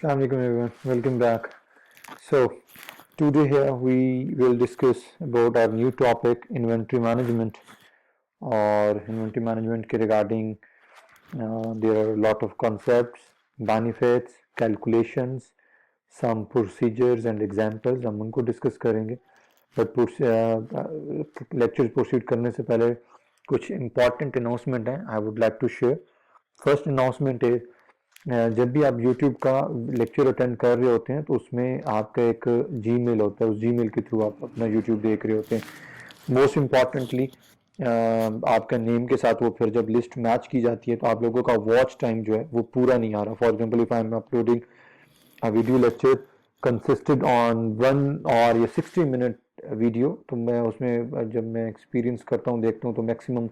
Assalamu alaikum everyone, welcome back. So today here we will discuss about our new topic inventory management or inventory management के regarding there are a lot of concepts, benefits, calculations, some procedures and examples हम उनको discuss करेंगे. But lectures proceed करने से पहले कुछ important announcement हैं I would like to share. First announcement is जब भी आप YouTube का लेक्चर अटेंड कर रहे होते हैं तो उसमें आपका एक जीमेल होता है, उस जीमेल के थ्रू आप अपना YouTube देख रहे होते हैं. मोस्ट इम्पॉर्टेंटली आपका नेम के साथ वो फिर जब लिस्ट मैच की जाती है तो आप लोगों का वॉच टाइम जो है वो पूरा नहीं आ रहा. For example if I am uploading a video lecture consisted on 1 या 60 मिनट वीडियो, तो मैं उसमें जब मैं एक्सपीरियंस करता हूँ देखता हूँ तो मैक्सिमम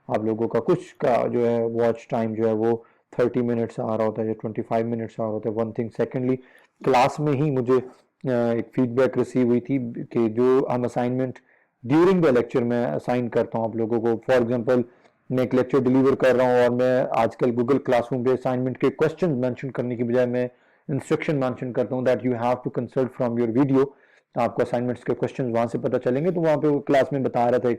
आप लोगों का कुछ का जो है वॉच टाइम जो है वो 30 मिनट्स आ रहा होता है या 25 मिनट्स आ रहा होता है. One thing. सेकेंडली, क्लास में ही मुझे एक फीडबैक रिसीव हुई थी कि जो हम असाइनमेंट ड्यूरिंग द लेक्चर में असाइन करता हूँ आप लोगों को. फॉर एग्जांपल मैं एक लेक्चर डिलीवर कर रहा हूँ और मैं आजकल गूगल क्लासरूम पे असाइनमेंट के क्वेश्चन मेंशन करने की बजाय मैं इंस्ट्रक्शन मेंशन करता हूँ that you have to consult from your video. आपको असाइनमेंट्स के क्वेश्चन वहां से पता चलेंगे. तो वहां पे क्लास में बता रहा था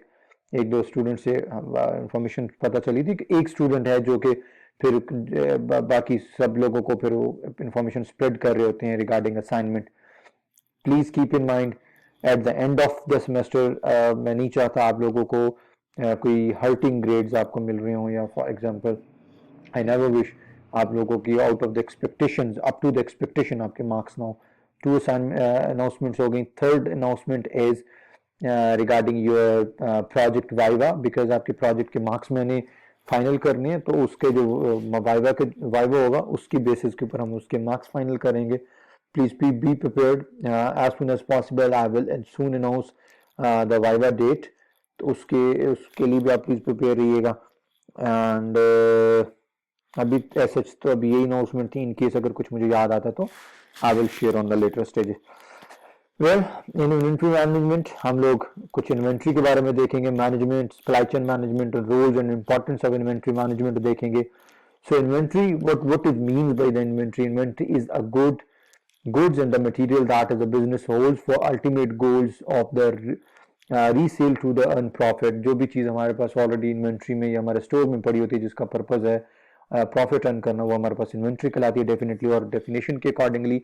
एक दो स्टूडेंट से इंफॉर्मेशन पता चली थी कि एक स्टूडेंट है जो कि फिर बाकी सब लोगों को फिर वो इंफॉर्मेशन स्प्रेड कर रहे होते हैं regarding assignment. Please keep in mind at the end of the semester मैं नहीं चाहता आप लोगों को कोई हर्टिंग ग्रेड्स आपको मिल रहे हों, या for example I never wish आप लोगों की out of the expectations up to the expectation आपके मार्क्स ना हो. टू अनाउंसमेंट्स हो गई. Third announcement is regarding your project viva, because आपके प्रोजेक्ट के मार्क्स मैंने फाइनल करने हैं तो उसके जो वाइवा होगा उसकी बेसिस के ऊपर हम उसके मार्क्स फाइनल करेंगे. Please be prepared as soon as possible. I will soon announce the viva date, तो उसके लिए भी आप प्लीज प्रिपेयर रहिएगा. एंड अभी ऐसे तो अभी यही अनाउंसमेंट थी. इन केस अगर कुछ मुझे याद आता तो I will share on the later stages. Well, in inventory management हम लोग कुछ इन्वेंट्री के बारे में देखेंगे, management, supply chain management, roles and importance of inventory management देखेंगे. So inventory, what it means by the inventory is a goods and the material that is a business holds for ultimate goals of the resale to the earn profit. जो भी चीज़ हमारे पास already inventory में या हमारे store में पड़ी होती है जिसका पर्पज है प्रॉफिट अर्न करना, वो हमारे पास इन्वेंट्री कहलाती है डेफिनेटली. और डेफिनेशन के अकॉर्डिंगली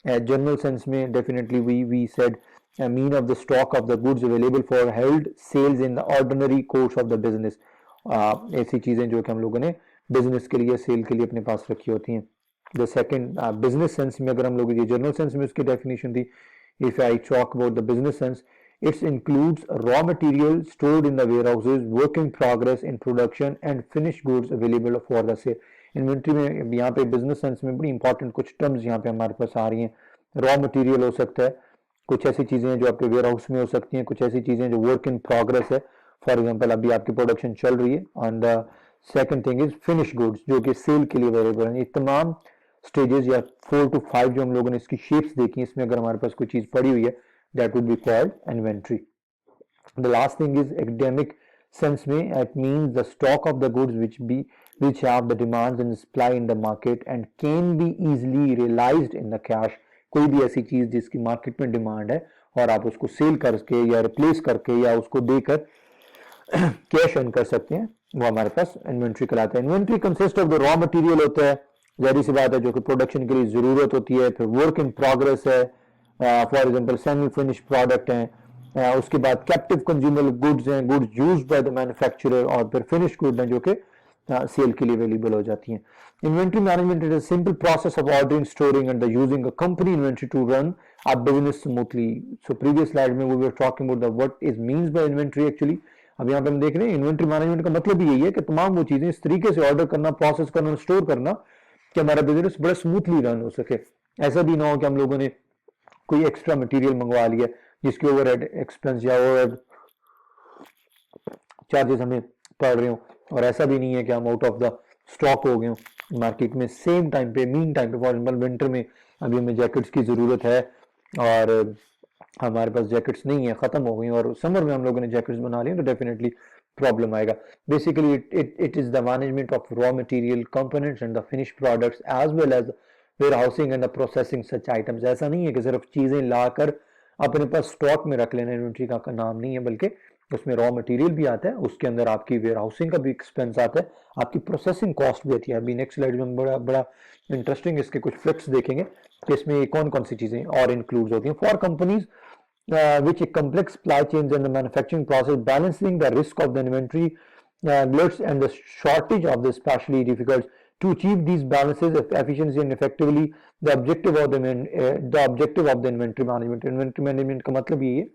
जनरल सेंस में definitely we said mean of the stock of the goods available for held sales in the ordinary course of the business. ऐसी चीज़ें जो कि हम लोगों ने बिजनेस के लिए सेल के लिए अपने पास रखी होती हैं. द सेकेंड बिजनेस सेंस में अगर हम लोग ये जनरल सेंस में उसकी डेफिनेशन थी. If I talk about the business sense, it includes raw material stored in the warehouses, work in progress in production and finished goods available for the sale. Inventory में यहाँ पे business sense में बड़ी important कुछ terms यहाँ पे हमारे पास आ रही हैं. रॉ मटेरियल हो सकता है, कुछ ऐसी चीज़ें जो आपके वेयर हाउस में हो सकती हैं, कुछ ऐसी चीज़ें जो वर्क इन प्रोग्रेस है. फॉर एग्जांपल अभी आपकी प्रोडक्शन चल रही है. And the second thing is finish goods जो कि सेल के लिए अवेलेबल है. ये तमाम स्टेजेस या 4 to 5 जो हम लोगों ने इसकी शेप्स देखी, इसमें अगर हमारे पास कोई चीज़ पड़ी हुई है that would be called inventory. The last thing is academic sense में it means the stock of the goods which have the demands and supply in the market and can be easily realized in the cash. कोई भी ऐसी चीज जिसकी market में demand है और आप उसको सेल करके या रिप्लेस करके या उसको देकर कैश अर्न कर सकते हैं, वो हमारे पास इन्वेंट्री कहलाता है. Inventory consist of the raw material होता है, जाहिर सी बात है, जो कि प्रोडक्शन के लिए जरूरत होती है. फिर वर्क इन प्रोग्रेस है, for example semi finish product हैं. उसके बाद कैप्टिव कंज्यूमर गुड्स हैं, goods used by the manufacturer. और फिर फिनिश गुड हैं जो कि सेल के लिए अवेलेबल हो जाती हैं. Inventory management is a simple process of ordering, storing and using a company inventory to run a business smoothly. So previous slide में we were talking about the what is means by inventory actually. अब यहाँ पे हम देख रहे हैं inventory management का मतलब यही है कि तमाम वो चीजें इस तरीके से ऑर्डर करना, प्रोसेस करना, स्टोर करना कि हमारा बिजनेस बड़ा स्मूथली रन हो सके. ऐसा भी ना हो कि हम लोगों ने कोई एक्स्ट्रा मटेरियल मंगवा लिया जिसके ओवरहेड एक्सपेंस या ओवरहेड चार्जेस हमें पड़ रहे हो, और ऐसा भी नहीं है कि हम आउट ऑफ द स्टॉक हो गए हो मार्केट में सेम टाइम पे, मीन टाइम पे. फॉर एग्जाम्पल विंटर में अभी हमें जैकेट्स की ज़रूरत है और हमारे पास जैकेट्स नहीं है, ख़त्म हो गई, और समर में हम लोगों ने जैकेट्स बना लिए तो डेफिनेटली प्रॉब्लम आएगा. Basically it is the management of raw material components and the finish products as well as warehousing and the processing such items. ऐसा नहीं है कि सिर्फ चीजें लाकर अपने पास स्टॉक में रख लेना इन्वेंट्री का नाम नहीं है, बल्कि उसमें रॉ मटेरियल भी आता है, उसके अंदर आपकी वेयर हाउसिंग का भी एक्सपेंस आता है, आपकी प्रोसेसिंग कॉस्ट भी आती है। अभी नेक्स्ट स्लाइड में हम बड़ा बड़ा इंटरेस्टिंग इसके कुछ फ्लिप्स देखेंगे कि इसमें कौन कौन सी चीजें और इंक्लूड होती हैं। For companies which a complex supply chains and the manufacturing process, balancing the risk of the inventory gluts and the shortage of the especially difficult. To achieve these balances efficiency and effectively, the objective of the inventory management. Inventory management का मतलब ये है,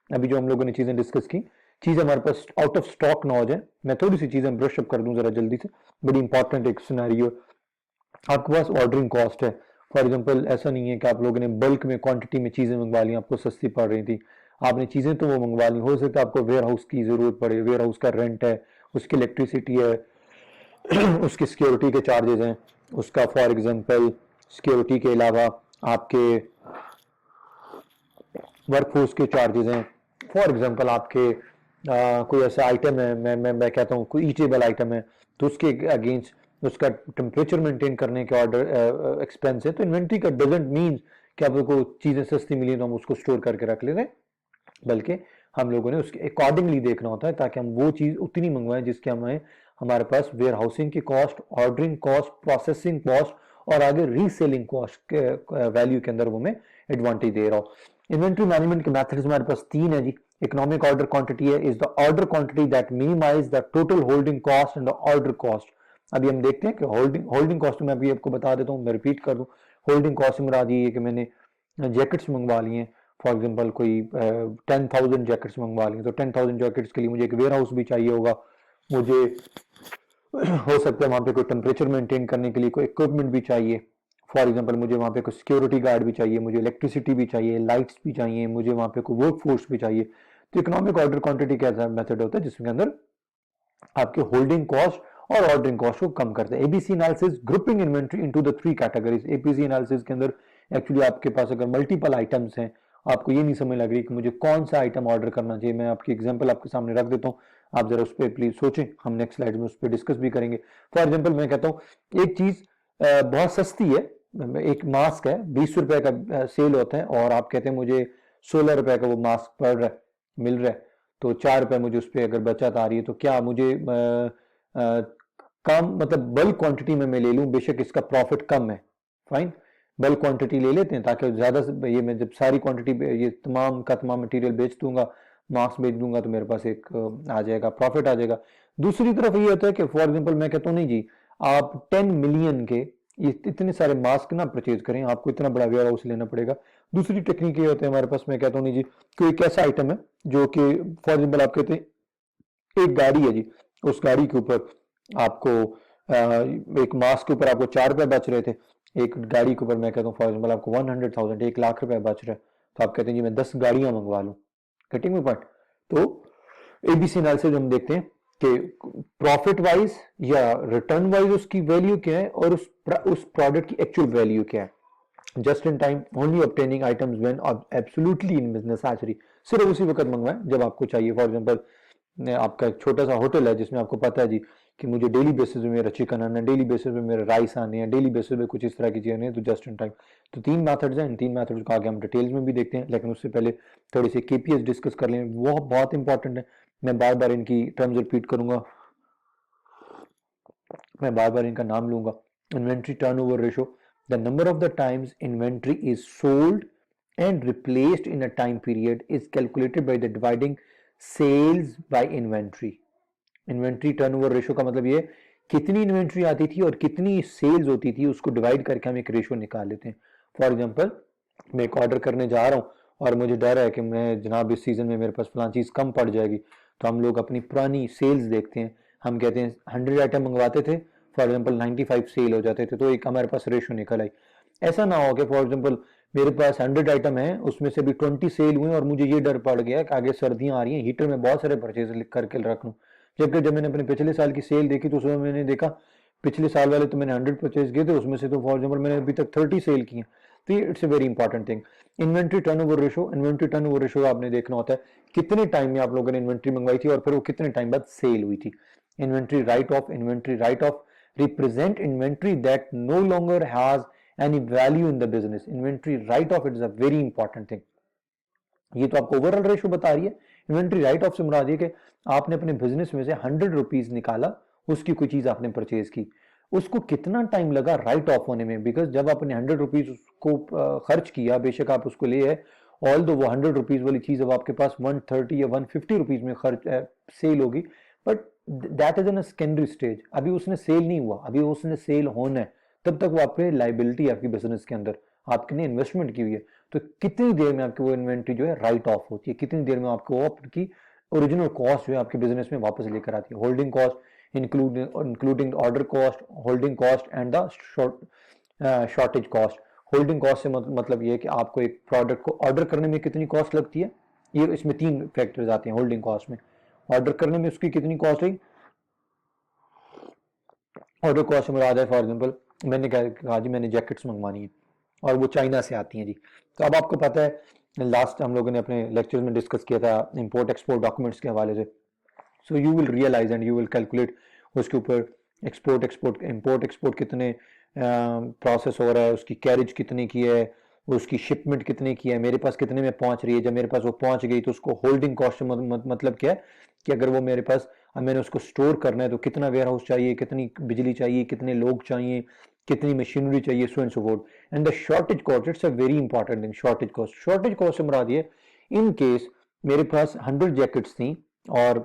अभी जो हम लोगों ने चीजें डिस्कस की, चीजें हमारे पास आउट ऑफ स्टॉक ना हो जाए। मैं थोड़ी सी चीजें ब्रश अप कर दूं जरा जल्दी से, बड़ी इंपॉर्टेंट एक सिनेरियो। आपके पास ऑर्डरिंग कॉस्ट है, फॉर एग्जांपल ऐसा नहीं है कि आप लोगों ने बल्क में क्वांटिटी में चीजें मंगवा ली, आपको सस्ती पड़ रही थी, आपने चीजें तो वो मंगवा ली, हो सकता है आपको वेयर हाउस की जरूरत पड़े, वेयर हाउस का रेंट है, उसकी इलेक्ट्रिसिटी है, उसकी सिक्योरिटी के चार्जेस हैं, उसका फॉर एग्जांपल सिक्योरिटी के अलावा आपके वर्कफोर्स के चार्जेस हैं, फॉर एग्जांपल आपके कोई ऐसा आइटम है, मैं कहता हूँ कोई ईटेबल आइटम है, तो उसके अगेंस्ट उसका टेम्परेचर मेंटेन करने के ऑर्डर एक्सपेंस है। तो इन्वेंट्री का डजेंट मीन कि आपको चीजें सस्ती मिली तो हम उसको स्टोर करके रख लेते हैं, बल्कि हम लोगों ने उसके अकॉर्डिंगली देखना होता है ताकि हम वो चीज उतनी मंगवाएं जिसके हमें हमारे पास वेयर हाउसिंग की cost, ordering cost, processing cost और आगे रीसेलिंग कॉस्ट के वैल्यू के अंदर वो हमें एडवांटेज दे रहा हो। इन्वेंट्री मैनेजमेंट के मेथड्स हमारे पास तीन है जी। इकोनॉमिक ऑर्डर क्वांटिटी है, is the order quantity that minimize the total holding cost and the order cost. अभी हम देखते हैं कि होल्डिंग कॉस्ट में अभी आपको बता देता हूँ, मैं रिपीट कर दूं। होल्डिंग कॉस्ट में दी है कि मैंने जैकेट्स मंगवा लिए, फॉर एग्जांपल कोई 10,000 जैकेट्स मंगवा लिए, तो 10,000 जैकेट्स के लिए मुझे एक वेयर हाउस भी चाहिए होगा, मुझे हो सकता है वहां पे कोई टेम्परेचर मेंटेन करने के लिए कोई इक्विपमेंट भी चाहिए, फॉर एग्जांपल मुझे वहां पे कोई सिक्योरिटी गार्ड भी चाहिए, मुझे इलेक्ट्रिसिटी भी चाहिए, लाइट्स भी चाहिए, मुझे वहां पे कोई वर्क फोर्स भी चाहिए। तो इकोनॉमिक ऑर्डर क्वांटिटी का मेथड होता है जिसके अंदर आपके होल्डिंग कॉस्ट और ऑर्डरिंग कॉस्ट को कम करते हैं। ABC analysis grouping inventory into the three categories. ABC analysis के अंदर एक्चुअली आपके पास अगर मल्टीपल आइटम्स हैं, आपको ये नहीं समझ लग रही कि मुझे कौन सा आइटम ऑर्डर करना चाहिए, मैं आपकी एग्जांपल आपके सामने रख देता हूँ, आप जरा उस पर प्लीज सोचें, हम नेक्स्ट स्लाइड में उस पर डिस्कस भी करेंगे। फॉर एग्जांपल मैं कहता हूँ एक चीज बहुत सस्ती है, एक मास्क है, 20 रुपए का सेल होता है और आप कहते हैं मुझे 16 रुपए का वो मास्क पड़ रहा है, मिल रहा है, तो 4 रुपए मुझे उस पर अगर बचत आ रही है, तो क्या मुझे कम मतलब बल्क क्वांटिटी में मैं ले लूं, बेशक इसका प्रॉफिट कम है, फाइन, बल्क क्वांटिटी ले लेते हैं ताकि ज्यादा से ये मैं जब सारी क्वांटिटी ये तमाम का तमाम मटेरियल बेच दूंगा, मार्क्स बेच दूंगा, तो मेरे पास एक आ जाएगा, प्रॉफिट आ जाएगा। दूसरी तरफ ये होता है कि फॉर एग्जांपल मैं कहता हूँ नहीं जी, आप 10 मिलियन के ये इतने सारे मास्क ना परचेज करें, आपको इतना बड़ा वेयर हाउस लेना पड़ेगा। दूसरी टेक्निक ये होते हैं हमारे पास, मैं कहता हूँ नहीं जी, कोई एक ऐसा आइटम है जो कि फॉर एग्जाम्पल आप कहते हैं एक गाड़ी है जी, उस गाड़ी के ऊपर आपको एक मास्क के ऊपर आपको 4 रुपए बच रहे थे, एक गाड़ी के ऊपर मैं कहता हूँ फॉर एग्जाम्पल आपको 100,000 1 लाख रुपए बच रहे हैं, तो आप कहते हैं जी मैं 10 गाड़ियां मंगवा लूं, कटिंग में पॉइंट। तो एबीसी एनालिसिस हम देखते हैं कि प्रॉफिट वाइज या रिटर्न वाइज उसकी वैल्यू क्या है और उस प्रोडक्ट की एक्चुअल वैल्यू क्या है। Just in time only obtaining items when absolutely in business actually, सिर्फ उसी वक्त मंगवाएं जब आपको चाहिए। फॉर एग्जांपल आपका एक छोटा सा होटल है जिसमें आपको पता है जी कि मुझे डेली बेसिस पे मेरा चिकन आना है, डेली बेसिस पे मेरा राइस आने हैं, डेली बेसिस पे कुछ इस तरह की चीजें हैं, तो जस्ट इन टाइम। तो तीन मेथड्स हैं, इन तीन मेथड्स को आगे हम डिटेल्स में भी देखते हैं, लेकिन उससे पहले थोड़ी सी केपीएस डिस्कस कर लें, वो बहुत इंपॉर्टेंट है। मैं बार बार इनकी टर्म्स रिपीट करूंगा, मैं बार बार इनका नाम लूंगा। Inventory turnover ratio, the number of the times inventory is sold and replaced in a time period is calculated by the dividing sales by inventory. Inventory turnover ratio का मतलब ये कितनी इन्वेंट्री आती थी और कितनी सेल्स होती थी, उसको डिवाइड करके हम एक रेशो निकाल लेते हैं। फॉर एग्जांपल मैं एक ऑर्डर करने जा रहा हूं और मुझे डर है कि मैं जनाब इस सीजन में मेरे पास फलां चीज कम पड़ जाएगी, तो हम लोग अपनी पुरानी सेल्स देखते हैं, हम कहते हैं 100 आइटम मंगवाते थे, फॉर एग्जाम्पल 95 सेल हो जाते थे, तो एक हमारे पास रेशो निकल आई। ऐसा ना हो कि फॉर एग्जाम्पल मेरे पास 100 आइटम है, उसमें से भी 20 सेल हुए और मुझे ये डर पड़ गया कि आगे सर्दियां आ रही हैं, हीटर में बहुत सारे परचेज करके रख लूं, जबकि जब मैंने अपने पिछले साल की सेल देखी तो उसमें मैंने देखा पिछले साल वाले तो मैंने 100 परचेज किए थे, उसमें से तो फॉर एग्जाम्पल मैंने अभी तक 30 सेल की हैं। तो ये it's a very important thing. Inventory turnover ratio, inventory turnover ratio आपने देखना होता है कितने टाइम में आप लोगों ने इन्वेंट्री मंगवाई थी और फिर वो कितने टाइम बाद सेल हुई थी। Inventory write off represent inventory that no longer has any value in the business. Inventory write off, it is a very important thing. ये तो आपको ओवरऑल रेशो बता रही है. इन्वेंट्री राइट ऑफ से मुराद ये कि आपने अपने बिजनेस में से 100 रुपीज निकाला, उसकी कोई चीज आपने परचेज की, उसको कितना टाइम लगा राइट ऑफ होने में. बिकॉज जब आपने 100 रुपीज उसको खर्च किया, बेशक आप उसको ले आए, ऑल दो वो 100 रुपीज वाली चीज अब आपके पास 130 या 150 रुपीज में खर्च सेल होगी, but that is in a secondary stage. अभी उसने सेल नहीं हुआ, अभी उसने सेल होना है, तब तक वो आपके लाइबिलिटी आपकी बिजनेस के अंदर, आपने इन्वेस्टमेंट की हुई है. तो कितनी देर में आपकी वो इन्वेंट्री जो है राइट ऑफ होती है, कितनी देर में आपको आपकी ओरिजिनल कॉस्ट जो है आपके बिजनेस में वापस लेकर आती है. Holding cost including order cost, holding cost and the shortage cost. Holding cost से मतलब ये है कि आपको एक प्रोडक्ट को ऑर्डर करने में कितनी कॉस्ट लगती है. ये इसमें 3 फैक्टर्स आते हैं होल्डिंग कॉस्ट में. ऑर्डर करने में उसकी कितनी कॉस्ट रही, ऑर्डर कॉस्ट में मुराद है फॉर एग्जांपल मैंने कहा जी मैंने जैकेट्स मंगवानी है और वो चाइना से आती हैं जी. तो अब आपको पता है, लास्ट हम लोगों ने अपने लेक्चर में डिस्कस किया था इंपोर्ट एक्सपोर्ट डॉक्यूमेंट्स के हवाले से. So you will realize and you will calculate उसके ऊपर एक्सपोर्ट एक्सपोर्ट इंपोर्ट एक्सपोर्ट कितने प्रोसेस हो रहा है, उसकी कैरेज कितने की है, उसकी शिपमेंट कितने की है, मेरे पास कितने में पहुंच रही है. जब मेरे पास वो पहुंच गई तो उसको होल्डिंग कॉस्ट मतलब क्या है कि अगर वो मेरे पास, अब मैंने उसको स्टोर करना है तो कितना वेयर हाउस चाहिए, कितनी बिजली चाहिए, कितने लोग चाहिए, कितनी मशीनरी चाहिए, so and so fourth. And the shortage cost, it's a very important thing. Shortage cost से मुराद ये, इन केस मेरे पास 100 जैकेट्स थी और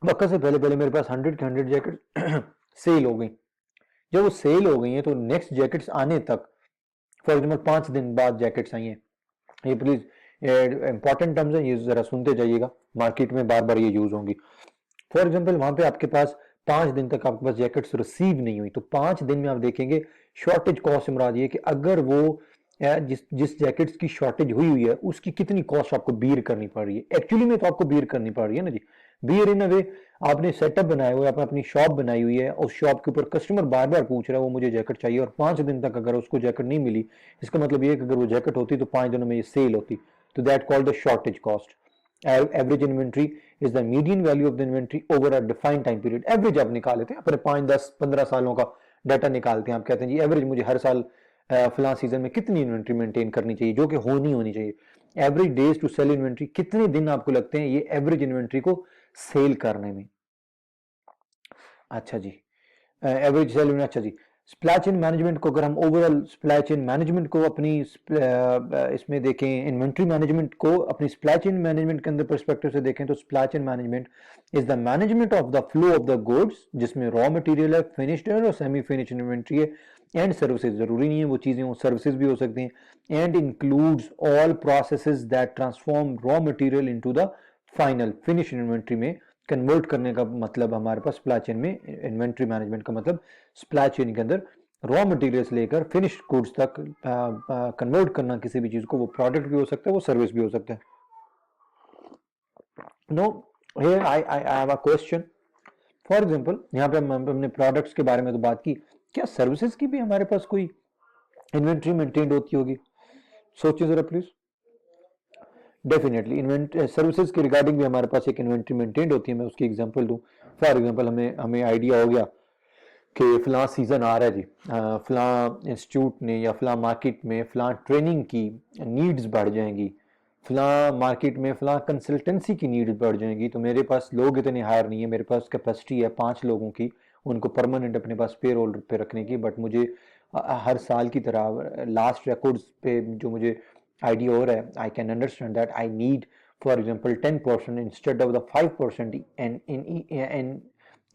वक्त से पहले पहले मेरे पास 100 की 100 जैकेट सेल हो गई. जब वो सेल हो गई हैं तो नेक्स्ट जैकेट्स आने तक, फॉर एग्जाम्पल 5 दिन बाद जैकेट्स आई हैं. ये प्लीज इंपॉर्टेंट टर्म्स हैं, ये जरा सुनते जाइएगा, मार्केट में बार बार ये यूज होंगी. फॉर एग्जाम्पल वहां पे आपके पास 5 दिन तक आपके पास जैकेट्स रिसीव नहीं हुई, तो 5 दिन में आप देखेंगे शॉर्टेज कॉस्ट से मुराद ये कि अगर वो जिस जैकेट्स की शॉर्टेज हुई हुई है उसकी कितनी कॉस्ट आपको बीयर करनी पड़ रही है. एक्चुअली में तो आपको बीयर करनी पड़ रही है ना जी. बीयर इन अ वे, आपने सेटअप बनाया हुआ है, आपने अपनी शॉप बनाई हुई है, उस शॉप के ऊपर कस्टमर बार बार पूछ रहा है वो मुझे जैकेट चाहिए, और 5 दिन तक अगर उसको जैकेट नहीं मिली, इसका मतलब ये कि अगर वो जैकेट होती तो 5 दिनों में ये सेल होती. तो that called the shortage cost. Average inventory is the median value of the inventory over a defined time period. Average आप निकाल लेते हैं, अपने 5 10 15 सालों का डाटा निकालते हैं, आप कहते हैं जी एवरेज मुझे हर साल फलां सीजन में कितनी इन्वेंट्री मेंटेन करनी चाहिए, जो कि होनी चाहिए. Average days to sell inventory, कितने दिन आपको लगते हैं ये एवरेज इन्वेंट्री को सेल करने में. अच्छा जी, एवरेज सेल इन्वेंट्री. अच्छा जी, सप्लाई चेन मैनेजमेंट को अगर हम ओवरऑल सप्लाई चेन मैनेजमेंट को अपनी इसमें देखें, इन्वेंट्री मैनेजमेंट को अपनी सप्लाई चेन मैनेजमेंट के अंदर पर्सपेक्टिव से देखें, तो supply chain management is the management of the flow of the goods, जिसमें रॉ मटेरियल है, फिनिश्ड है और सेमी फिनिश्ड इन्वेंट्री है, एंड सर्विसेज. जरूरी नहीं है वो चीजें, वो सर्विसेज भी हो सकती हैं. And includes all processes that transform raw material into the final finish inventory में कन्वर्ट करने का मतलब हमारे पास सप्लाई चेन में इन्वेंट्री मैनेजमेंट का मतलब सप्लाई चेन के अंदर रॉ मटेरियल्स लेकर फिनिश्ड गुड्स तक कन्वर्ट करना किसी भी चीज को. वो प्रोडक्ट भी हो सकता है, वो सर्विस भी हो सकता है. No, here I have a question. For example यहाँ पे हमने प्रोडक्ट्स के बारे में तो बात की, क्या सर्विसेज की भी हमारे पास कोई इन्वेंट्री मेंटेन होती होगी? सोचिए जरा प्लीज. डेफिनेटली सर्विसेज के रिगार्डिंग भी हमारे पास एक इन्वेंट्री मेंटेन होती है. मैं उसकी एग्जांपल दूं. फॉर एग्जांपल हमें आइडिया हो गया कि फलां सीजन आ रहा है जी, फलां इंस्टीट्यूट ने या फलां मार्केट में फलां ट्रेनिंग की नीड्स बढ़ जाएंगी, फलां मार्केट में फलां कंसल्टेंसी की नीड्स बढ़ जाएंगी, तो मेरे पास लोग इतने हायर नहीं है, मेरे पास कैपेसिटी है 5 लोगों की, उनको परमानेंट अपने पास पे रोल पे रखने की. बट मुझे हर साल की तरह लास्ट रिकॉर्ड्स पे जो मुझे आइडिया हो रहा है, I can understand that I need for example 10% instead of the 5%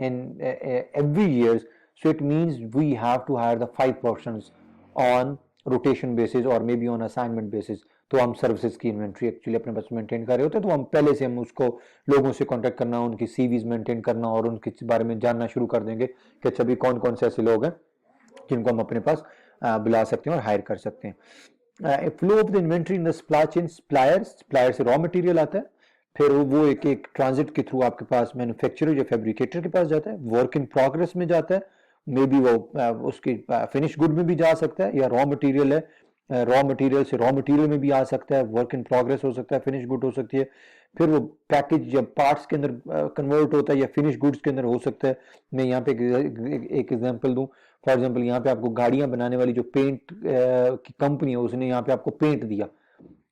in every years. So it means we have to hire the 5 persons on rotation basis or maybe on assignment basis. तो हम services की inventory actually अपने पास maintain कर रहे होते हैं, तो हम पहले से हम उसको लोगों से कांटेक्ट करना, उनकी सीवीज मेंटेन करना और उनके बारे में जानना शुरू कर देंगे कि अच्छा भी कौन कौन से ऐसे लोग हैं जिनको हम अपने पास बुला सकते हैं और हायर कर सकते हैं. Flow of the inventory in the supply chain, supplier से रॉ मटेरियल आता है, फिर वो एक ट्रांजिट के थ्रू आपके पास मैन्युफैक्चरर या फैब्रिकेटर के पास जाता है, वर्क इन प्रोग्रेस में जाता है, मे बी वो उसकी फिनिश गुड में भी जा सकता है, या रॉ मटेरियल है, रॉ मटेरियल से रॉ मटेरियल में भी आ सकता है, वर्क इन प्रोग्रेस हो सकता है, फिनिश गुड हो सकती है, फिर वो पैकेज या पार्ट्स के अंदर कन्वर्ट होता है या फिनिश गुड्स के अंदर हो सकता है. मैं यहाँ पे एक एग्जांपल दूं. फॉर एग्जाम्पल यहाँ पे आपको गाड़ियां बनाने वाली जो पेंट की कंपनी है उसने यहाँ पे आपको पेंट दिया,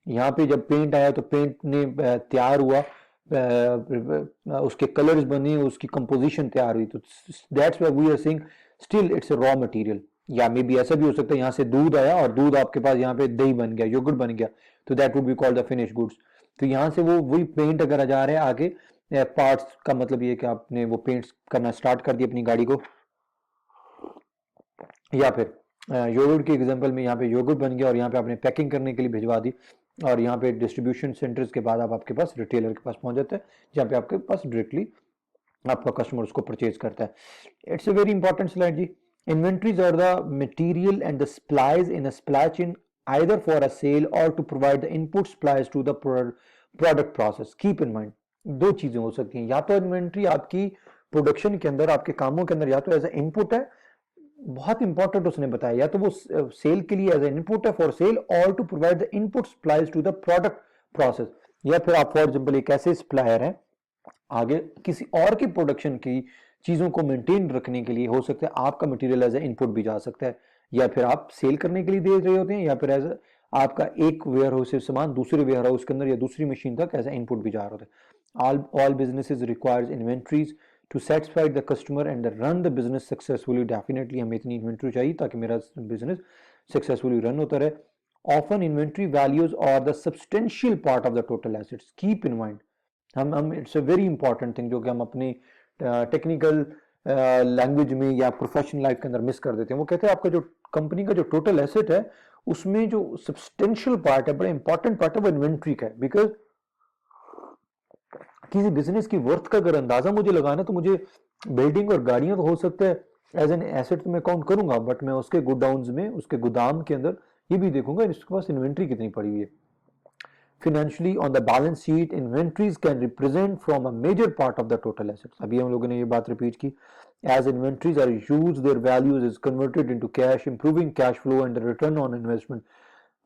यहाँ पे जब पेंट आया तो पेंट ने तैयार हुआ, उसके कलर्स बने, उसकी कंपोजिशन तैयार हुई, तो that's why we are saying still it's a raw material. या मे बी ऐसा भी हो सकता है यहाँ से दूध आया और दूध आपके पास यहाँ पे दही बन गया, योगर्ट बन गया, तो that would be called the finish goods. तो यहाँ से वो वही पेंट अगर आ जा रहे हैं आगे पार्ट्स का मतलब ये कि आपने वो पेंट्स करना स्टार्ट कर दिया अपनी गाड़ी को। या फिर योगर्ट के एग्जांपल में यहाँ पे योगर्ट बन गया और यहाँ पे आपने पैकिंग करने के लिए भिजवा दी और यहाँ पे डिस्ट्रीब्यूशन सेंटर्स के बाद आप आपके पास रिटेलर के पास पहुंच जाता है जहाँ पे आपके पास डायरेक्टली आपका कस्टमर उसको परचेज करता है। It's a very important slide जी। Inventories are the material and the supplies in a supply chain either for a sale और to provide the input supplies to the product process. Keep in mind दो चीजें हो सकती हैं, या तो inventory आपकी प्रोडक्शन के अंदर आपके कामों के अंदर या तो एज ए इनपुट है, बहुत इंपॉर्टेंट उसने बताया, या तो वो सेल के लिए एज ए इनपुट है फॉर सेल और to provide the input supplies to the product process, या फिर आप फॉर एग्जाम्पल एक ऐसे सप्लायर हैं आगे किसी और की प्रोडक्शन की चीजों को मेंटेन रखने के लिए हो सकता है आपका मटेरियल एज ए इनपुट भी जा सकता है, या फिर आप सेल करने के लिए दे रहे होते हैं, या फिर एज आपका एक वेयर हाउस से सामान दूसरे वेयर हाउस के अंदर या दूसरी मशीन तक एज ए इनपुट भी जा रहा होता है। All businesses requires inventories to satisfy the customer and run the business successfully. Definitely हमें इतनी इन्वेंट्री चाहिए ताकि मेरा बिजनेस सक्सेसफुली रन होता रहे। Often inventory values are the substantial part of the total assets. Keep in mind हम it's a very important thing जो कि हम अपनी टेक्निकल लैंग्वेज में या प्रोफेशनल लाइफ के अंदर मिस कर देते हैं। वो कहते हैं आपका जो कंपनी का जो टोटल एसेट है उसमें जो सब्सटेंशियल पार्ट है, बड़ा इंपॉर्टेंट पार्ट है, वो इन्वेंट्री का है। बिकॉज किसी बिजनेस की वर्थ का अगर अंदाजा मुझे लगाना तो मुझे बिल्डिंग और गाड़ियां तो हो सकता है एज एन एसेट तो मैं काउंट करूंगा, बट मैं उसके गोडाउन्स में उसके गोदाम के अंदर ये भी देखूंगा इसके पास इन्वेंट्री कितनी पड़ी हुई है। Financially on the balance sheet, inventories can represent from a major part of the total assets. अभी हम लोगों ने ये बात रिपीट की। As inventories are used, their values is converted into cash, improving cash flow and the return on investment.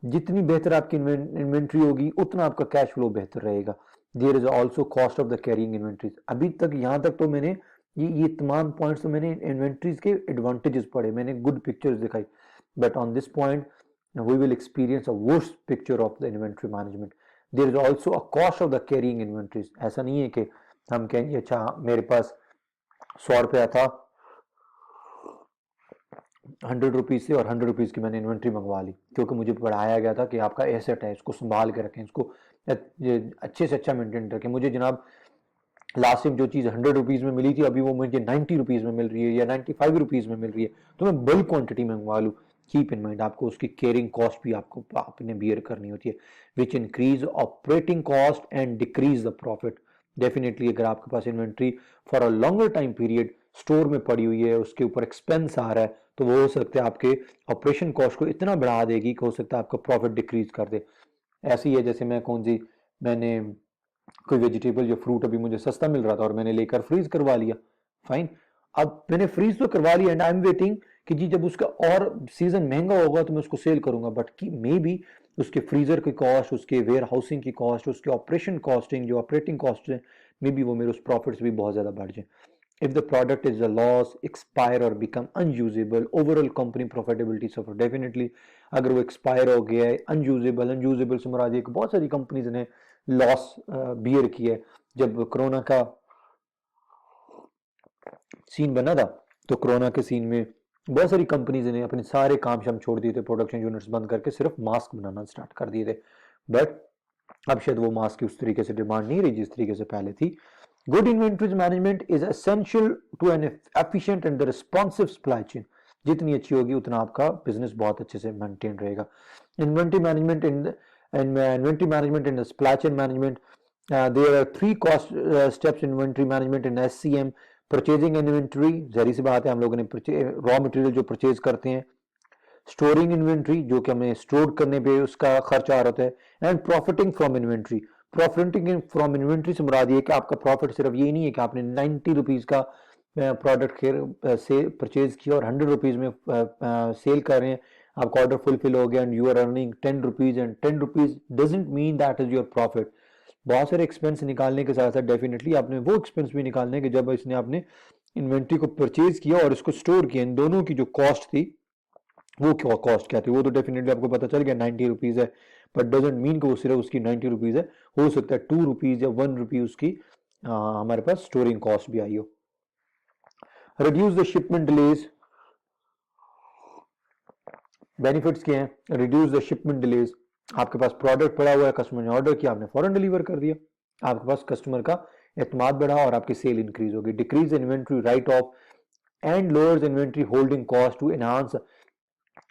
जितनी बेहतर आपकी इन्वेंट्री होगी उतना आपका कैश फ्लो बेहतर रहेगा। There is also cost of the carrying inventories. अभी तक यहाँ तक तो मैंने ये तमाम पॉइंट्स तो मैंने इन्वेंट्रीज के एडवांटेजेस पढ़े, मैंने गुड पिक्चर्स दिखाई, but on this point we will experience a worst picture of the inventory management. There is also a cost of the carrying inventories. ऐसा नहीं है कि हम कहेंगे अच्छा मेरे पास 100 रुपया था 100 रुपीज से और 100 रुपीज की मैंने इन्वेंट्री मंगवा ली, क्योंकि मुझे पढ़ाया गया था कि आपका एसेट है, इसको संभाल के रखें, इसको अच्छे से अच्छा मेंटेन रखें। मुझे जनाब लास्ट टाइम जो चीज़ 100 रुपीज़ में मिली थी अभी वो मुझे 90 रुपीज़ में मिल रही है या 95 रुपीज़ में मिल रही है, तो मैं बल्क क्वांटिटी मंगवा लूँ। कीप इन माइंड आपको उसकी केयरिंग कॉस्ट भी आपको आपने बियर करनी होती है, which increase operating cost and decrease the profit. Definitely अगर आपके पास inventory for a longer time period store में पड़ी हुई है, उसके ऊपर एक्सपेंस आ रहा है, तो वो हो सकता है आपके ऑपरेशन कॉस्ट को इतना बढ़ा देगी कि हो सकता है आपका प्रॉफिट डिक्रीज कर दे। ऐसी है जैसे मैंने कोई वेजिटेबल या फ्रूट अभी मुझे सस्ता मिल रहा था और मैंने लेकर फ्रीज करवा लिया, फाइन, अब मैंने फ्रीज तो करवा लिया एंड आई एम वेटिंग कि जी जब उसका और सीजन महंगा होगा तो मैं उसको सेल करूंगा, बट मे बी उसके फ्रीजर की कॉस्ट, उसके वेयर हाउसिंग की कॉस्ट, उसके ऑपरेशन कॉस्टिंग जो ऑपरेटिंग कॉस्ट है, मे बी वो मेरे उस प्रॉफिट्स भी बहुत ज्यादा बढ़ जाए। If the product is a loss, expire or become unusable, overall company profitability suffer. Definitely अगर वो expire हो गया है, unusable से मुराद है कि बहुत सारी कंपनीज ने लॉस बियर किया है। जब कोरोना का सीन बना था तो कोरोना के सीन में बहुत सारी कंपनीज ने अपने सारे काम शाम छोड़ दिए थे, प्रोडक्शन यूनिट्स बंद करके सिर्फ मास्क बनाना स्टार्ट कर दिए थे, बट अब शायद वो मास्क की उस तरीके से डिमांड नहीं रही जिस तरीके से पहले थी। Good inventories management is essential to an efficient and responsive supply chain. जितनी अच्छी होगी उतना आपका बिजनेस बहुत अच्छे से मेंटेन रहेगा। Inventory management in the supply chain management, there are 3 cost steps inventory management in SCM. Purchasing inventory, जहरी सी बात है हम लोगों ने रॉ मटेरियल जो परचेज करते हैं, स्टोरिंग इन्वेंट्री जो कि हमें स्टोर करने पे उसका खर्च आ रहा है, and profiting from inventory. Profiting from inventory से मुराद ये कि आपका प्रॉफिट सिर्फ ये नहीं है कि आपने 90 रुपीज का प्रोडक्ट से परचेज किया और 100 रुपीज में सेल कर रहे हैं, आपका ऑर्डर फुलफिल हो गया and you are earning 10 rupees, and 10 rupees doesn't mean that is your profit. बहुत सारे एक्सपेंस निकालने के साथ साथ डेफिनेटली आपने वो एक्सपेंस भी निकालने के जब इसने आपने इन्वेंट्री को परचेज किया और इसको स्टोर किया, इन दोनों की जो कॉस्ट थी वो क्या कॉस्ट क्या थी, वो तो डेफिनेटली आपको पता चल गया 90 रुपीज है, बट डजेंट मीन कि वो सिर्फ उसकी 90 रुपीज है, हो सकता है 2 रुपीज या 1 रुपी उसकी हमारे पास स्टोरिंग कॉस्ट भी आई हो। Reduce the shipment delays, benefits क्या हैं, रिड्यूस द शिपमेंट डिलेज, आपके पास प्रोडक्ट पड़ा हुआ है, कस्टमर ने ऑर्डर किया, आपने फौरन डिलीवर कर दिया, आपके पास कस्टमर का एतमाद बढ़ा और आपकी सेल इंक्रीज होगी। Decrease inventory write off and lowers inventory holding cost to enhance.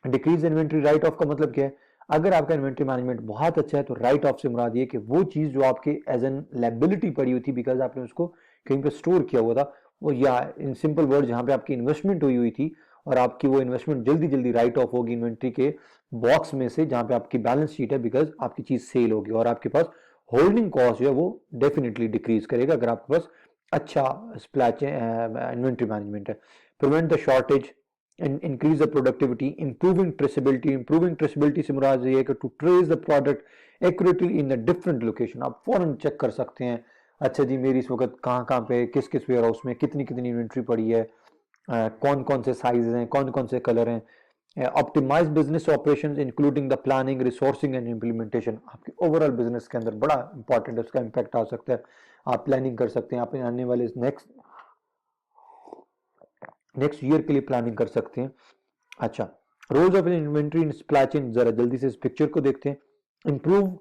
Decrease inventory write off का मतलब क्या है, अगर आपका इन्वेंट्री मैनेजमेंट बहुत अच्छा है तो राइट ऑफ से मुराद ये कि वो चीज जो आपके एज एन लायबिलिटी पड़ी हुई थी बिकॉज आपने उसको कहीं पे स्टोर किया हुआ था, वो या इन सिंपल वर्ड जहां पे आपकी इन्वेस्टमेंट हुई हुई थी और आपकी वो इन्वेस्टमेंट जल्दी जल्दी राइट ऑफ होगी इन्वेंट्री के बॉक्स में से जहां पे आपकी बैलेंस शीट है, बिकॉज आपकी चीज सेल होगी और आपके पास होल्डिंग कॉस्ट जो है वो डेफिनेटली डिक्रीज करेगा अगर आपके पास अच्छा स्प्लैच इन्वेंट्री मैनेजमेंट है। Prevent the shortage and increase the productivity, improving traceability। improving traceability से मुराद ये है कि to trace the product accurately in the different location, आप फौरन चेक कर सकते हैं, अच्छा जी मेरी इस वक्त कहाँ कहाँ पे किस किस वेयर हाउस में कितनी कितनी इन्वेंट्री पड़ी है, कौन कौन से साइज हैं, कौन कौन से कलर हैं। Optimise business operations including the planning, resourcing and implementation, आपके ओवरऑल बिजनेस के अंदर बड़ा इंपॉर्टेंट है, उसका इम्पैक्ट आ सकता है। आप प्लानिंग कर सकते हैं, आप आने वाले नेक्स्ट ईयर के लिए प्लानिंग कर सकते हैं। अच्छा, roles of inventory in supply chain, जरा जल्दी से इस पिक्चर को देखते हैं। Improve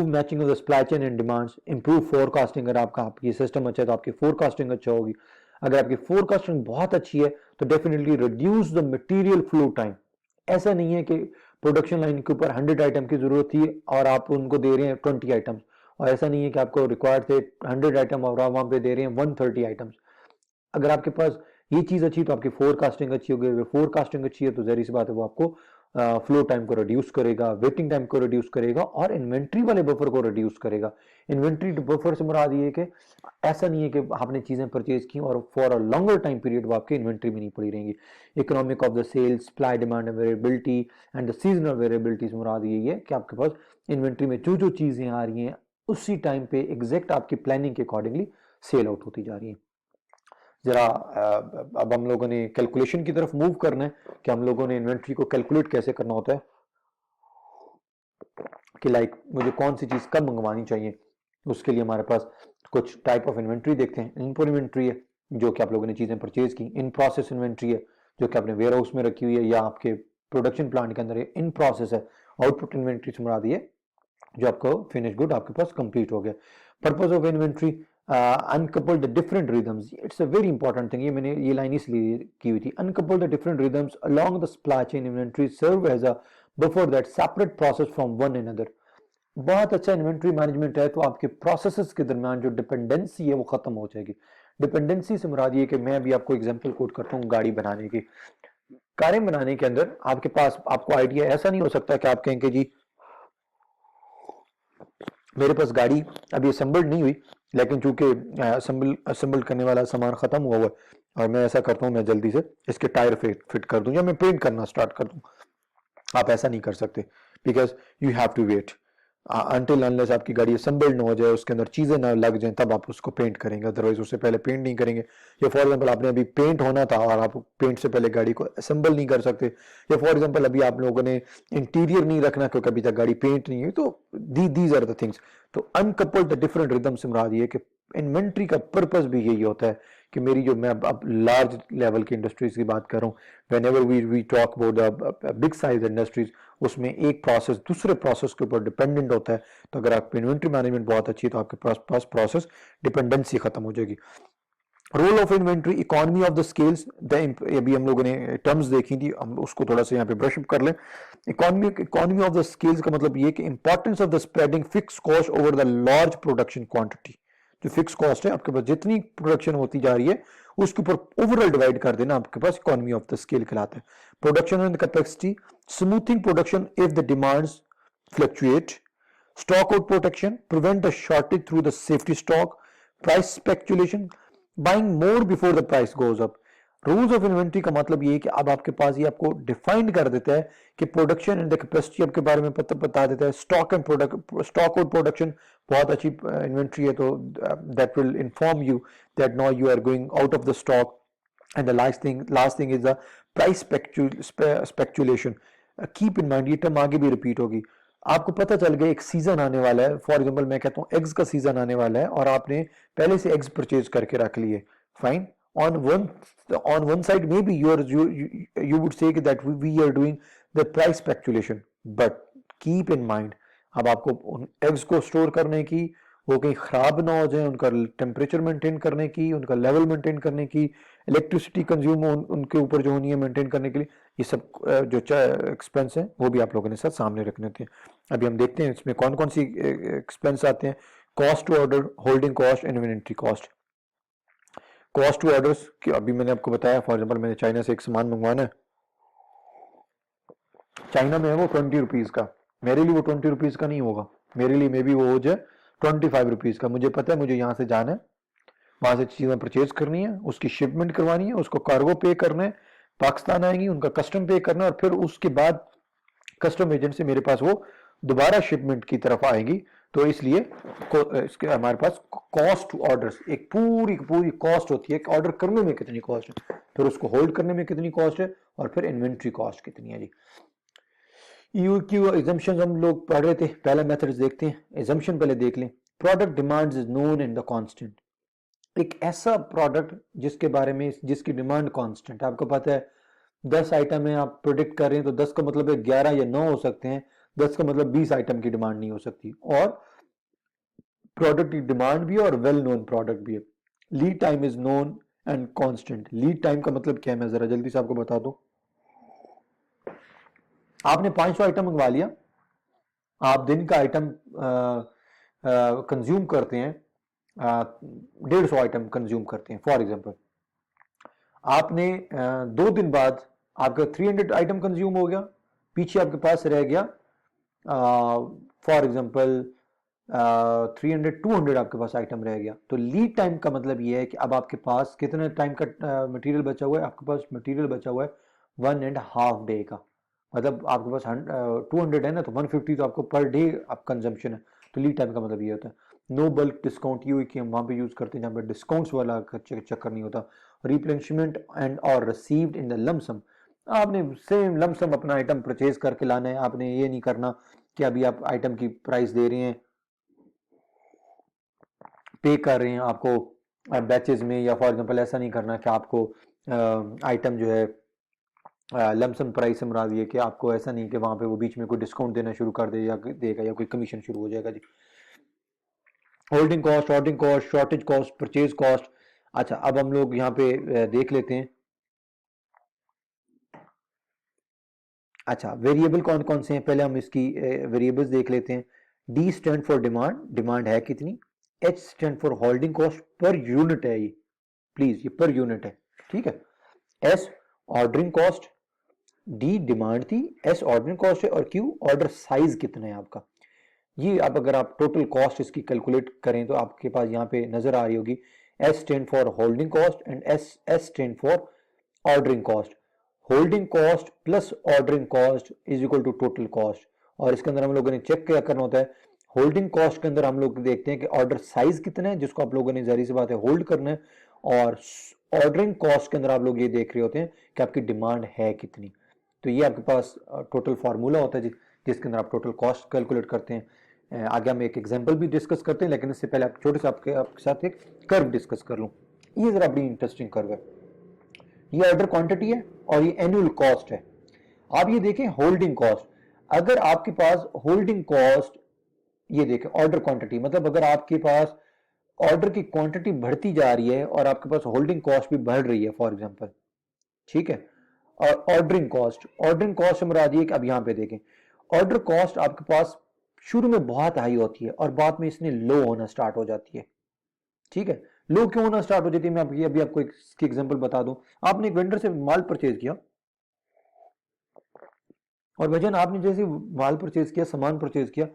matching of the supply chain and demands, improve forecasting, अगर आपका ये सिस्टम अच्छा है तो आपकी फोरकास्टिंग अच्छा होगी, अगर आपकी फोरकास्टिंग बहुत अच्छी है तो definitely reduce the material flow time. ऐसा नहीं है कि प्रोडक्शन लाइन के ऊपर 100 आइटम की जरूरत थी और आप उनको दे रहे हैं 20 आइटम्स, और ऐसा नहीं है कि आपको रिक्वायर्ड थे 100 आइटम और आप वहां पे दे रहे हैं 130 आइटम्स। अगर आपके पास ये चीज अच्छी तो आपकी फोरकास्टिंग अच्छी होगी, अगर फोरकास्टिंग अच्छी है तो जहरी सी बात है वो आपको फ्लो टाइम को रिड्यूस करेगा, वेटिंग टाइम को रिड्यूस करेगा और इन्वेंट्री वाले बफर को रिड्यूस करेगा। इन्वेंट्री बफर से मुराद ये है कि ऐसा नहीं है कि आपने चीजें परचेज की और for a longer time period वो आपके इन्वेंट्री में नहीं पड़ी रहेंगी। Economic of the sales, supply demand variability and the seasonal variability से मुराद यही है कि आपके पास इन्वेंट्री में जो जो चीजें आ रही हैं उसी टाइम पे एग्जैक्ट आपकी प्लानिंग के अकॉर्डिंगली सेल आउट होती जा रही है। जरा अब हम लोगों ने कैलकुलेशन की तरफ मूव करना है कि हम लोगों ने इन्वेंट्री को कैलकुलेट कैसे करना होता है कि लाइक मुझे कौन सी चीज कब मंगवानी चाहिए। उसके लिए हमारे पास कुछ टाइप ऑफ इन्वेंट्री देखते हैं। इनपुट इन्वेंट्री है जो कि आप लोगों ने चीजें परचेज की, इन प्रोसेस इन्वेंट्री है जो कि आपने वेयर हाउस में रखी हुई है या आपके प्रोडक्शन प्लांट के अंदर है, इन प्रोसेस है। आउटपुट इन्वेंट्री से मुराद ये जो आपको फिनिश गुड आपके पास कंप्लीट हो गया। Purpose of inventory, uncouple the different rhythms, it's a very important thing, ये मैंने ये लाइन इसलिए की हुई थी। uncouple the different rhythms along the supply chain inventory serve as a buffer that separate process from one another। बहुत अच्छा inventory management है तो आपके प्रोसेसेस के दरमियान जो डिपेंडेंसी है वो खत्म हो जाएगी। डिपेंडेंसी से मुराद ये कि मैं अभी आपको एग्जांपल कोट करता हूँ गाड़ी बनाने की। कारें बनाने के अंदर आपके पास आपको आइडिया ऐसा नहीं हो सकता कि आप कहेंगे जी मेरे पास गाड़ी अभी असेंबल्ड नहीं हुई लेकिन चूंकि असेंबल करने वाला सामान खत्म हुआ है और मैं ऐसा करता हूँ मैं जल्दी से इसके टायर फिट कर दूं या मैं पेंट करना स्टार्ट कर दूं। आप ऐसा नहीं कर सकते because you have to wait until unless आपकी गाड़ी असेंबल्ड ना हो जाए, उसके अंदर चीजें ना लग जाएं, तब आप उसको पेंट करेंगे, अदरवाइज उससे पहले पेंट नहीं करेंगे। या फॉर एग्जांपल आपने अभी पेंट होना था और आप पेंट से पहले गाड़ी को असेंबल नहीं कर सकते, या फॉर एग्जांपल अभी आप लोगों ने इंटीरियर नहीं रखना क्योंकि अभी तक गाड़ी पेंट नहीं हुई, तो दीज आर द थिंग्स। तो अनकपल्ड द डिफरेंट रिदम से मुराद ये कि इन्वेंट्री का पर्पस भी यही होता है कि मेरी जो मैं अब लार्ज लेवल की इंडस्ट्रीज की बात कर रहा हूँ, whenever we talk about the big size industries, उसमें एक प्रोसेस दूसरे प्रोसेस के ऊपर डिपेंडेंट होता है। तो अगर आपकी इन्वेंट्री मैनेजमेंट बहुत अच्छी है तो आपके पास प्रोसेस डिपेंडेंसी खत्म हो जाएगी। Role of inventory, economy of the scales, अभी हम लोगों ने टर्म्स देखी थी, हम उसको थोड़ा सा यहाँ पे ब्रशअप कर लें। इकोनॉमी ऑफ द स्केल्स का मतलब ये कि importance of the spreading fix cost over the large production quantity. जो फिक्स कॉस्ट है आपके पास जितनी प्रोडक्शन होती जा रही है उसके ऊपर ओवरऑल डिवाइड कर देना आपके पास इकोनॉमी ऑफ द स्केल कहलाता है। Production and capacity, smoothing production if the demands fluctuate, stock out protection, prevent the shortage through the safety stock, price speculation, buying more before the price goes up। Rules of inventory का मतलब ये है कि अब आपके पास ये आपको defined कर देता है कि प्रोडक्शन एंड द कैपेसिटी आपके बारे में बता देता है। स्टॉक एंड प्रोडक्ट, स्टॉक और प्रोडक्शन बहुत अच्छी इन्वेंट्री है, तो that will inform you that now you are going out of the stock. And the last thing is the price speculation. Keep in mind, ये टर्म आगे भी repeat होगी। आपको पता चल गया एक सीजन आने वाला है, फॉर एग्जांपल मैं कहता हूँ एग्स का सीजन आने वाला है और आपने पहले से एग्स परचेज करके रख लिए, fine. On one side maybe you would say that we are doing the price speculation, but keep in mind अब आपको उन एग्स को स्टोर करने की, वो कहीं खराब ना हो जाए, उनका टेम्परेचर मेंटेन करने की, उनका लेवल मेंटेन करने की, इलेक्ट्रिसिटी कंज्यूम उनके ऊपर जो होनी है मेंटेन करने के लिए, ये सब जो एक्सपेंस है वो भी आप लोगों ने साथ सामने रखने होते हैं। अभी हम देखते हैं इसमें कौन कौन सी एक्सपेंस आते हैं। Cost to order, holding cost, inventory cost. Cost to orders कि अभी मैंने आपको बताया, फॉर एग्जाम्पल मैंने चाइना से एक सामान मंगवाना है, चाइना में है वो 20 रुपीज का, मेरे लिए वो 20 रुपीज का नहीं होगा, मेरे लिए मे बी वो हो जाए 25 रुपीज का। मुझे पता है मुझे यहाँ से जाना है, वहां से चीजें परचेज करनी है, उसकी शिपमेंट करवानी है, उसको कार्गो पे करना है, पाकिस्तान आएंगी, उनका कस्टम पे करना है, और फिर उसके बाद कस्टम एजेंट से मेरे पास वो दोबारा शिपमेंट की तरफ आएगी। तो इसलिए इसके हमारे पास कॉस्ट ऑर्डर्स एक पूरी पूरी कॉस्ट होती है कि ऑर्डर करने में कितनी कॉस्ट है, फिर उसको होल्ड करने में कितनी कॉस्ट है, और फिर इन्वेंट्री कॉस्ट कितनी है जी। यू क्यू एग्जम्पशन हम लोग पढ़ रहे थे, पहला मेथड्स देखते हैं। एग्जम्पशन पहले देख लें। Product demands is known in the constant. एक ऐसा प्रोडक्ट जिसके बारे में जिसकी डिमांड कांस्टेंट है, आपको पता है 10 आइटम है, आप प्रोडिक्ट कर रहे हैं तो 10 का मतलब 11 या 9 हो सकते हैं, 10 का मतलब 20 आइटम की डिमांड नहीं हो सकती। और प्रोडक्ट की डिमांड भी है और वेल नोन प्रोडक्ट भी है। Lead time is known and constant. Lead time का मतलब क्या है, मैं जरा जल्दी से आपको बता दूं। आपने 500 आइटम मंगवा लिया, आप दिन का आइटम कंज्यूम करते हैं, 150 आइटम कंज्यूम करते हैं फॉर एग्जांपल, आपने 2 दिन बाद आपका 300 आइटम कंज्यूम हो गया, पीछे आपके पास रह गया फॉर एग्जांपल 300 200 आपके पास आइटम रह गया। तो लीड टाइम का मतलब ये है कि अब आपके पास कितने टाइम का मटेरियल बचा हुआ है, आपके पास मटेरियल बचा हुआ है 1.5 डे का। मतलब आपके पास 200 है ना, तो 150 तो आपको पर डे आप कंजम्पशन है। तो लीड टाइम का मतलब ये होता है। नो बल्क डिस्काउंट, ये कि हम वहाँ पे यूज़ करते हैं जहाँ पे डिस्काउंट्स वाला चक्कर नहीं होता। रिप्लेनिशमेंट एंड और रिसीव्ड इन द लमसम, आपने सेम लमसम अपना आइटम परचेज करके लाना है, आपने ये नहीं करना कि अभी आप आइटम की प्राइस दे रहे हैं, पे कर रहे हैं आपको बैचेज में, या फॉर एग्जांपल ऐसा नहीं करना कि आपको आइटम जो है लमसम प्राइस से मुराद ये कि आपको ऐसा नहीं कि वहाँ पे वो बीच में कोई डिस्काउंट देना शुरू कर दे या देगा या कोई कमीशन शुरू हो जाएगा जी। Holding cost, ordering cost, shortage cost, purchase cost. अच्छा, अब हम लोग यहाँ पे देख लेते हैं। अच्छा, वेरिएबल कौन कौन से हैं, पहले हम इसकी वेरिएबल्स देख लेते हैं। D stand for demand, demand है कितनी। H stand for holding cost, per unit है ये, प्लीज ये पर यूनिट है, ठीक है। S ordering cost, D demand थी, एस ऑर्डरिंग कॉस्ट है, और क्यू ऑर्डर साइज कितना है आपका। ये अब अगर आप टोटल कॉस्ट इसकी कैलकुलेट करें तो आपके पास यहाँ पे नजर आ रही होगी। S stand for holding cost and S stand for ordering cost. Holding cost plus ordering cost is equal to total cost. और इसके अंदर हम लोगों ने चेक क्या करना होता है, होल्डिंग कॉस्ट के अंदर हम लोग देखते हैं कि ऑर्डर साइज कितना है जिसको आप लोगों ने जाहिर सी बात है होल्ड करना है, और ऑर्डरिंग कॉस्ट के अंदर आप लोग ये देख रहे होते हैं कि आपकी डिमांड है कितनी। तो ये आपके पास टोटल फार्मूला होता है जिसके अंदर आप टोटल कॉस्ट कैलकुलेट करते हैं। आगे हम एक एग्जांपल भी डिस्कस करते हैं, लेकिन इससे पहले आप छोटे से आपके साथ एक कर्व डिस्कस कर लूं। ये जरा बड़ी इंटरेस्टिंग कर्व है। ये ऑर्डर क्वांटिटी है और ये एनुअल कॉस्ट है। आप ये देखें होल्डिंग कॉस्ट, अगर आपके पास होल्डिंग कॉस्ट, ये देखें ऑर्डर क्वांटिटी, मतलब अगर आपके पास ऑर्डर की क्वांटिटी बढ़ती जा रही है और आपके पास होल्डिंग कॉस्ट भी बढ़ रही है फॉर एग्जांपल, ठीक है। और ऑर्डरिंग कॉस्ट मुराद ये कि अब यहां पे देखें, ऑर्डर कॉस्ट आपके पास शुरू में बहुत हाई होती है और बाद में इसने लो होना स्टार्ट हो जाती है, ठीक है। लो क्यों होना स्टार्ट हो जाती है, मैं अभी आपको इसकी एग्जांपल बता दूं। आपने एक वेंडर से माल परचेज किया, और वजन आपने जैसे माल परचेज किया, सामान परचेज किया,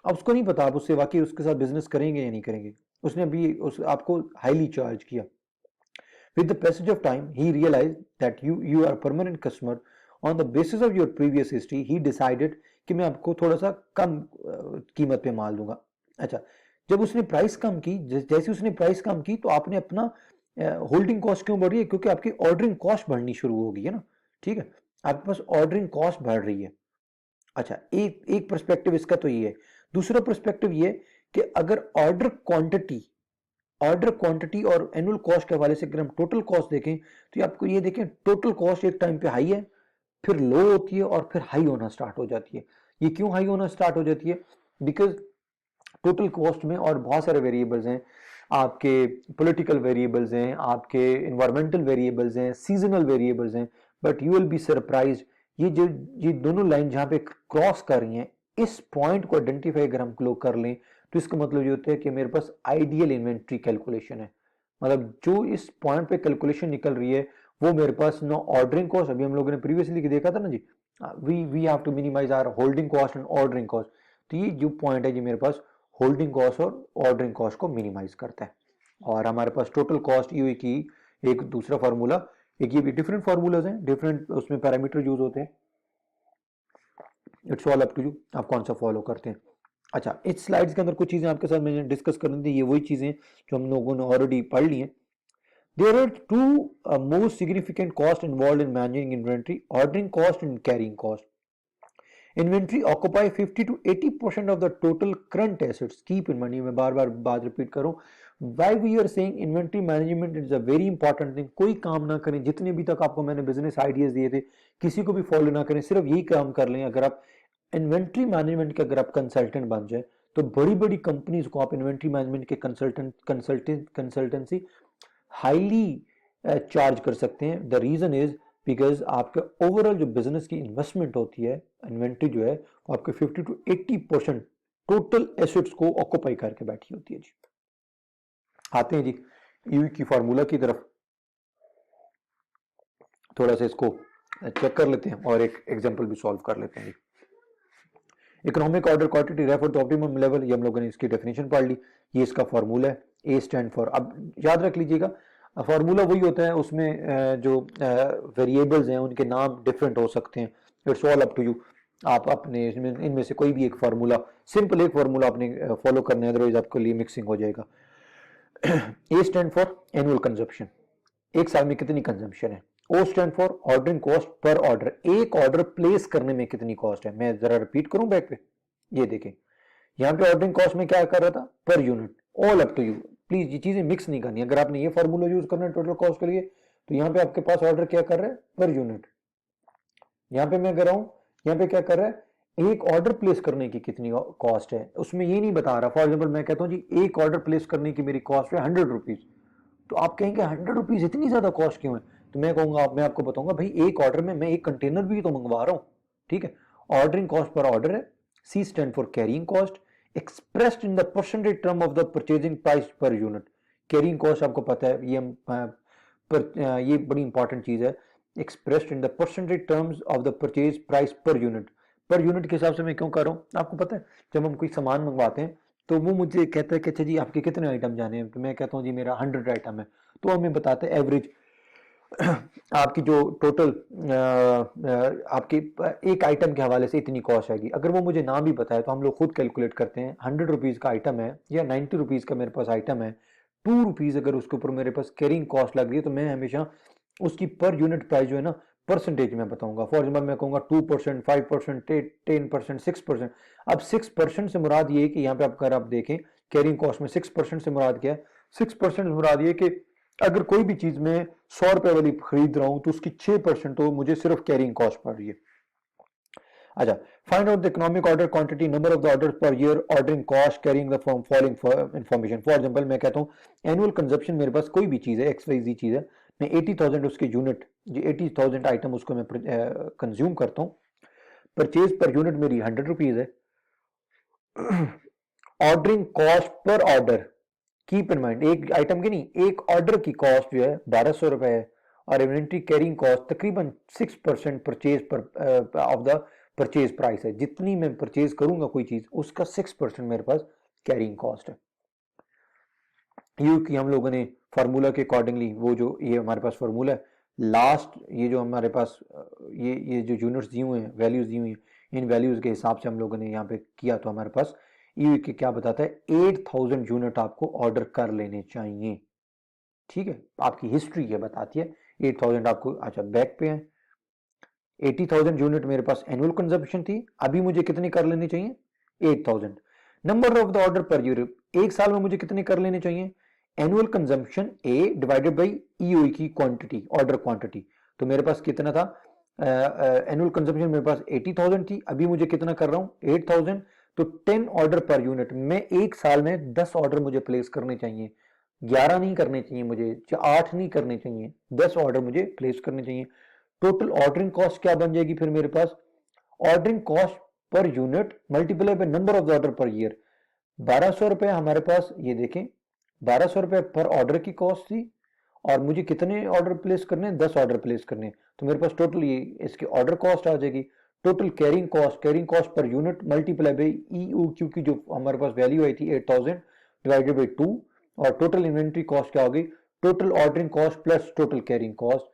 अब उसको नहीं पता आप उससे वाकई उसके साथ बिजनेस करेंगे या नहीं करेंगे। उसने अभी आपको हाईली चार्ज किया, With the passage of time, he realized that you are a permanent customer. On the basis of your previous history, he decided कि मैं आपको थोड़ा सा कम कीमत पे माल दूंगा। अच्छा, जब उसने प्राइस कम की, जैसे उसने प्राइस कम की तो आपने अपना होल्डिंग कॉस्ट क्यों बढ़ रही है? क्योंकि आपकी ऑर्डरिंग कॉस्ट बढ़नी शुरू हो गई है ना, ठीक है, आपके पास ऑर्डरिंग कॉस्ट बढ़ रही है। अच्छा, एक पर्सपेक्टिव इसका तो ये है। दूसरा पर्सपेक्टिव ये कि अगर ऑर्डर क्वांटिटी और एनुअल कॉस्ट के हवाले से अगर हम टोटल कॉस्ट देखें तो आपको ये देखें, टोटल कॉस्ट एक टाइम पे हाई है, फिर लो होती है और फिर हाई होना स्टार्ट हो जाती है। ये क्यों हाई होना स्टार्ट हो जाती है? बिकॉज टोटल कॉस्ट में और बहुत सारे वेरिएबल्स हैं, आपके पॉलिटिकल वेरिएबल्स हैं, आपके इन्वायरमेंटल वेरिएबल्स हैं, सीजनल वेरिएबल्स हैं, but you will be surprised, ये दोनों लाइन जहां पे क्रॉस कर रही हैं, इस पॉइंट को आइडेंटिफाई अगर हम लोग कर लें तो इसका मतलब ये होता है कि मेरे पास आइडियल इन्वेंट्री कैलकुलेशन है। मतलब जो इस पॉइंट पे कैलकुलेशन निकल रही है वो मेरे पास नो ऑर्डरिंग कॉस्ट, अभी हम लोगों ने प्रीवियसली देखा था ना जी, we have to minimise our holding cost and ordering cost. तो ये जो पॉइंट है जी मेरे पास होल्डिंग कॉस्ट और ऑर्डरिंग कॉस्ट को मिनिमाइज करता है। और हमारे पास टोटल कॉस्ट ईओई की एक दूसरा फार्मूला, एक ये भी डिफरेंट फार्मूलाज हैं, डिफरेंट उसमें पैरामीटर यूज होते हैं। It's all up to you, आप कौन सा फॉलो करते हैं। अच्छा, इस स्लाइड्स के अंदर कुछ चीजें आपके साथ मैंने डिस्कस करनी थी, ये वही चीजें जो हम लोगों ने ऑलरेडी पढ़ ली हैं। There are two most significant costs involved in managing inventory: ordering cost and carrying cost. Inventory occupy 50 to 80% of the total current assets. Keep in mind, मैं बार बार बात रिपीट करूं, why we are saying inventory management is a very important thing. कोई काम ना करें, जितने भी तक आपको मैंने बिजनेस आइडियाज दिए थे किसी को भी फॉलो ना करें, सिर्फ यही काम कर लें। अगर आप इन्वेंट्री मैनेजमेंट के अगर आप कंसल्टेंट बन जाए तो बड़ी बड़ी कंपनीज को आप इन्वेंट्री मैनेजमेंट के कंसल्टेंसी हाईली चार्ज कर सकते हैं। द रीजन इज बिकॉज आपके ओवरऑल जो बिजनेस की इन्वेस्टमेंट होती है, इन्वेंट्री जो है वो आपके 50 to 80% टोटल एसेट्स को ऑक्यूपाई करके बैठी होती है जी। आते हैं जी ईवी की फार्मूला की तरफ, थोड़ा सा इसको चेक कर लेते हैं और एक एग्जांपल भी सॉल्व कर लेते हैं जी। Economic order quantity refer to optimum level, ये हम लोगों ने इसकी डेफिनेशन पढ़ ली, ये इसका फार्मूला है। ए स्टैंड फॉर, अब याद रख लीजिएगा फार्मूला वही होता है, उसमें जो वेरिएबल्स हैं उनके नाम डिफरेंट हो सकते हैं। It's all up to you, आप अपने इनमें से कोई भी एक फार्मूला, सिंपल एक फार्मूला आपने फॉलो करना है, अदरवाइज आपके लिए मिक्सिंग हो जाएगा। A stand for annual consumption, एक साल में कितनी कंजम्पशन है। O stand for ordering cost पर ऑर्डर, एक ऑर्डर प्लेस करने में कितनी कॉस्ट है। मैं जरा रिपीट करूं बैक पे, ये देखें यहां पे ऑर्डरिंग कॉस्ट में क्या कर रहा था, per unit. All up to you, please ये चीजें मिक्स नहीं करनी। अगर आपने ये फार्मूला यूज करना है टोटल कॉस्ट के लिए तो यहाँ पे आपके पास ऑर्डर क्या कर रहा है, पर यूनिट। यहाँ पे मैं कर रहा हूं, यहाँ पे क्या कर रहा है, एक ऑर्डर प्लेस करने की कितनी कॉस्ट है, उसमें ये नहीं बता रहा। फॉर एग्जाम्पल मैं कहता हूँ जी एक ऑर्डर प्लेस करने की मेरी कॉस्ट है 100 रुपीज, तो आप कहेंगे 100 रुपीज इतनी ज्यादा कॉस्ट क्यों है? तो मैं कहूंगा, मैं आपको बताऊंगा भाई एक ऑर्डर में मैं एक कंटेनर भी तो मंगवा रहा हूं, ठीक है। ऑर्डरिंग कॉस्ट पर ऑर्डर है। C stand for carrying cost expressed in the percentage term of the purchasing price per unit. Carrying cost आपको पता है ये बड़ी इंपॉर्टेंट चीज है, expressed in the percentage terms of the purchase price per unit. Per unit के हिसाब से मैं क्यों कर रहा हूं, आपको पता है जब हम कोई सामान मंगवाते हैं तो वो मुझे कहता है कि अच्छा जी आपके कितने आइटम जाने हैं, तो मैं कहता हूँ जी मेरा 100 आइटम है, तो हमें बताते हैं एवरेज आपकी जो टोटल आपकी एक आइटम के हवाले से इतनी कॉस्ट आएगी। अगर वो मुझे ना भी बताए तो हम लोग खुद कैलकुलेट करते हैं, 100 रुपीज़ का आइटम है या 90 रुपीज़ का मेरे पास आइटम है, 2 रुपीज़ अगर उसके ऊपर मेरे पास कैरिंग कॉस्ट लग रही है तो मैं हमेशा उसकी पर यूनिट प्राइस जो है ना परसेंटेज में बताऊंगा। फॉर एग्जाम्पल मैं कहूँगा 2%, 5%, 10%, 6%। अब 6% से मुराद ये है कि यहाँ पे अगर आप देखें कैरिंग कॉस्ट में 6% से मुराद क्या है, 6% से मुराद ये कि अगर कोई भी चीज में 100 रुपए वाली खरीद रहा हूं तो उसकी 6% तो मुझे सिर्फ कैरिंग कॉस्ट पड़ रही है। अच्छा, find out the economic order quantity, number of the order per year, ordering cost, carrying the following information. For example मैं कहता हूं एनुअल कंजप्शन मेरे पास कोई भी चीज है, XYZ चीज है, मैं 80,000 उसके यूनिट, जो 80,000 आइटम उसको मैं कंज्यूम करता हूं, परचेज पर यूनिट मेरी 100 रुपीज है। ऑर्डरिंग कॉस्ट पर ऑर्डर, कीप इन माइंड एक आइटम की नहीं, एक ऑर्डर की कॉस्ट जो है 1200 रुपए है, और इन्वेंट्री कैरिंग कॉस्ट तकरीबन 6% परचेज पर ऑफ द परचेज प्राइस है। जितनी मैं परचेज करूंगा कोई चीज उसका 6% मेरे पास कैरिंग कॉस्ट है। यू की हम लोगों ने फार्मूला के अकॉर्डिंगली, वो जो ये हमारे पास फार्मूला है लास्ट, ये जो हमारे पास ये जो यूनिट्स दी हुए हैं, वैल्यूज दी हुई हैं, इन वैल्यूज के हिसाब से हम लोगों ने यहाँ पे किया, तो हमारे पास ये के क्या बताता है, 8000 यूनिट आपको ऑर्डर कर लेने चाहिए। ठीक है, आपकी हिस्ट्री ये बताती है 8000 आपको। अच्छा, बैक पे है 80,000 यूनिट मेरे पास एनुअल कंजम्पशन थी, अभी मुझे कितनी कर लेनी चाहिए, 8000। Number of the order per unit, एक साल में मुझे कितने कर लेने चाहिए, annual consumption A divided by EOI की क्वांटिटी, ऑर्डर क्वांटिटी। तो मेरे पास कितना था, एनुअल कंजम्पशन मेरे पास 80,000 थी, अभी मुझे कितना कर रहा हूं 8000, तो 10 ऑर्डर पर यूनिट, मैं एक साल में 10 ऑर्डर मुझे प्लेस करने चाहिए, 11 नहीं करने चाहिए मुझे, 8 नहीं करने चाहिए, 10 ऑर्डर मुझे प्लेस करने चाहिए। टोटल ऑर्डरिंग कॉस्ट क्या बन जाएगी फिर मेरे पास, ordering cost per unit multiply by number of order per year, 1200 रुपए हमारे पास, ये देखें 1200 रुपए पर ऑर्डर की कॉस्ट थी, और मुझे कितने ऑर्डर प्लेस करने हैं, 10 ऑर्डर प्लेस करने हैं, तो मेरे पास टोटल ये इसकी ऑर्डर कॉस्ट आ जाएगी। Total carrying cost per unit multiply by EOQ की जो हमारे पास वैल्यू आई थी 8000 डिवाइडेड बाई 2, और टोटल इन्वेंट्री कॉस्ट क्या होगी, total ordering cost plus total carrying cost,